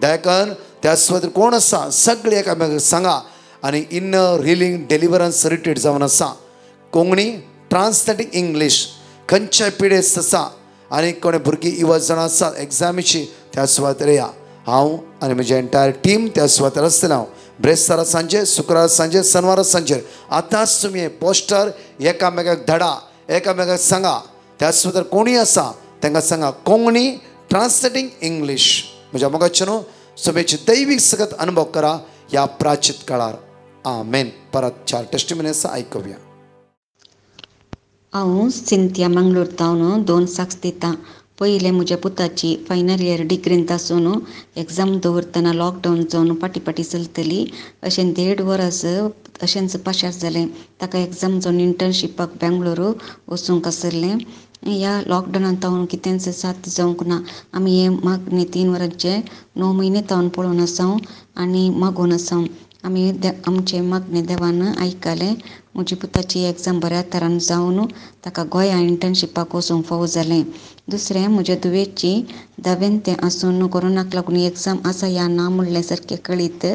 दयाकन त्या सुवातेर कोण आसा सगळी एकामेकाक सांगा. आनी इनर हिलिंग डेलिव्हरन्स रिट्रीट जावन आसा कोंकणी ट्रान्सलेटींग इंग्लीश खंयच्याय पिडेस्त आसा आनी कोणे भुरगीं इवजणां आसा एग्जामीची त्या सुवातेर या. हांव आनी म्हजें एंटायर टीम त्या सुवातेर आसतलें. हांव ब्रेस्तारा सांजे शुक्रार सांजे शनिवार सांजेर आतांच तुमी हें पोस्टर एकामेकाक धाडा एकामेकाक सांगा. त्या सुवातेर कोणूय आसा तांकां सांगा कोंकणी ट्रान्सलेटींग इंग्लीश. म्हज्या मोगाचें न्हू सभेची दैवीक सगत अनुभव करा ह्या प्राचीत काळार. आमेन. परत 4 टेस्टिमनी आसा आयकुया. हांव सिंथिया मंगळूरतावन 2 साक्ष दितां. पयलें म्हज्या पुताची फायनल इयर डिग्रींत आसून एग्जाम दवरतना लॉकडावन जावन फाटी चलतली अशें 1.5 वर्स अशेंच पाशास जालें. ताका एग्जाम जावन इंटर्नशिपाक बेंगळुरू वचूंक आसलें. ह्या लॉकडावनान तावन कितेंच साथ जावंक ना. आमी हे मागणी 3 वरांचे 9 म्हयने तावन पळोवन आसा आनी मागोवन आसा. आमी आमचे मागणी देवान आयकलें. म्हजी पुताची एग्जाम बऱ्या तरान जावन ताका गोंया इंटर्नशिपाक वचूंक फावो जालें. दुसरें, म्हज्या दुवेची 10वेंत तें आसून कोरोनाक लागून एग्जाम आसा या ना म्हणलें सारकें कळीत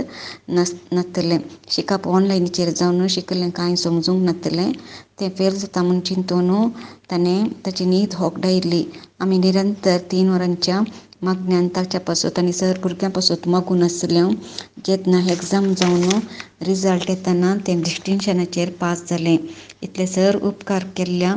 नासलें. शिकप ऑनलायनीचेर जावन शिकलें कांय समजूंक नासलें. तें फेल जाता म्हूण चिंतून ताणें ताची न्हीद होगडायिल्ली. आमी निरंतर 3 वरांच्या मागण्यान ताच्या पासत आनी सर भुरग्यां पासत मागून आसल्यो. जेन्ना एग्जाम जावन रिजल्ट येताना तें डिस्टिंक्शनाचेर पास जालें. इतले सर उपकार केल्ल्या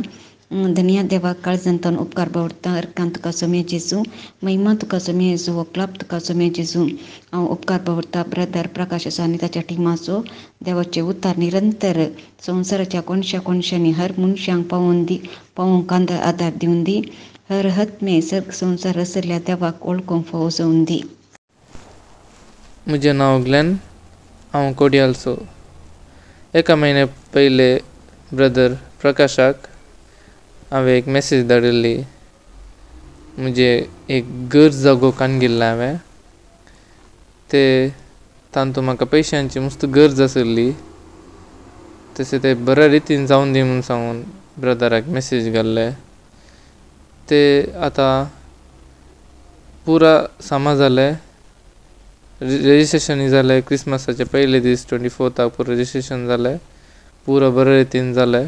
धन्या देवाक काळजांतल्यान उपकार बावडटा. अर्कान तुका सोम्या जेजू, महिमा तुका सोम्या जेजू, वक्लाप तुका सोम्या जेजू. हांव उपकार बावडटा ब्रदर प्रकाश आसा आनी ताच्या टिमाचो. देवाचे उतार निरंतर संवसाराच्या कोणशा कोणशांनी हर मनशांक पावोवंक आदार दिवन दी. हर हत्मे सर्ग संवसार आसल्या देवाक ओळखूंक फावो जावन दी. म्हजें नांव ग्लेन. हांव कोडयालचो. 1 म्हयन्या पयले ब्रदर प्रकाशाक हांवें एक मॅसेज धाडिल्ली. म्हणजे एक घर जागो काणगिल्लो हांवें. ते तातूंत म्हाका पयशांची मस्त गरज आसली. तशें ते बऱ्या रितीन जावन दी म्हूण सांगून ब्रदराक मॅसेज घाल्ले. ते आतां पुरा सामा जालें. रजिस्ट्रेशनूय जालें. क्रिसमसाचे पयले दीस 24 पुरो रजिस्ट्रेशन जालें. पुरो बऱ्या रितीन जालें.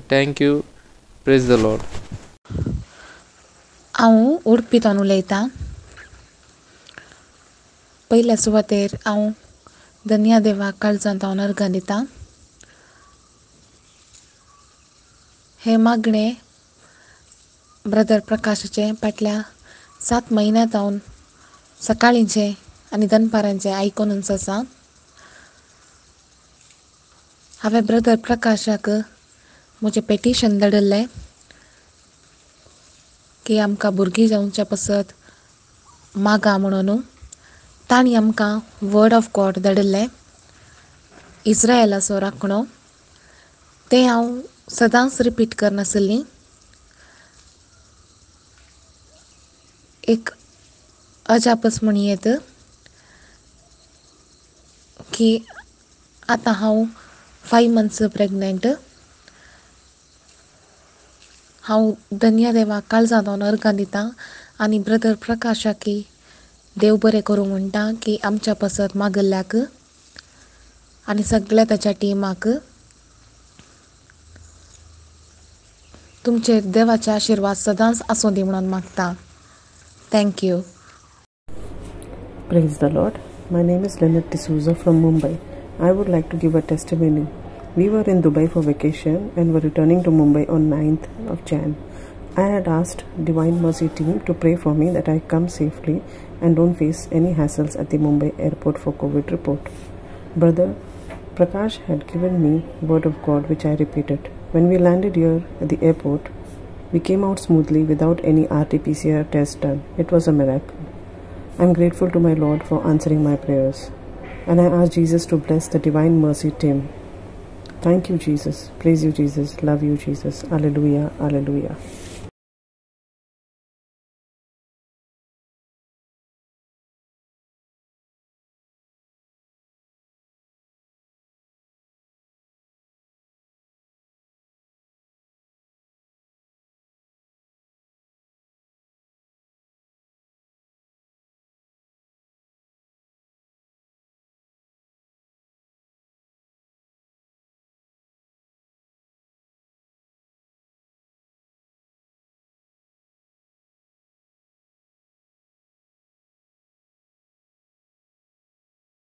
Thank you. Praise the Lord. हांव उडपींतल्यान उलयतां. पयल्या सुवातेर हांव धन्या देवाक काळजांत हांव अर्घां दितां. हे मागणें ब्रदर प्रकाशाचे फाटल्या 7 म्हयन्यांत हांव सकाळींचे आनी दनपारांचे आयकूनच आसा. हांवें ब्रदर प्रकाशाक म्हजें पेटिशन धाडिल्लें की आमकां भुरगीं जावच्या पासत मागा म्हणून. तांणी आमकां वर्ड ऑफ गॉड धाडिल्लें इस्रायेलाचो राखणो. तें हांव सदांच रिपीट करनासली. एक अजापच म्हणयेत की आतां हांव 5 months प्रेग्नंट. हांव धन्या देवाक काळजांत हांव अर्घां दितां आनी ब्रदर प्रकाशाक देव बरें करूं म्हणटा की आमच्या पासत मागल्ल्याक आनी सगळ्या ताच्या टिमाक तुमचे देवाचे आशिर्वाद सदांच आसूं दी म्हणून मागता. Thank you. Praise the Lord. My name is Leonard D'Souza from Mumbai. I would like to give a testimony. We were in Dubai for vacation and were returning to Mumbai on 9th of Jan. I had asked Divine Mercy team to pray for me that I come safely and don't face any hassles at the Mumbai airport for COVID report. Brother Prakash had given me word of God which I repeated. When we landed here at the airport, we came out smoothly without any RT-PCR test done. It was a miracle. I'm grateful to my Lord for answering my prayers. And I ask Jesus to bless the Divine Mercy team. Thank you, Jesus. Praise you, Jesus. Love you, Jesus. Alleluia. Alleluia.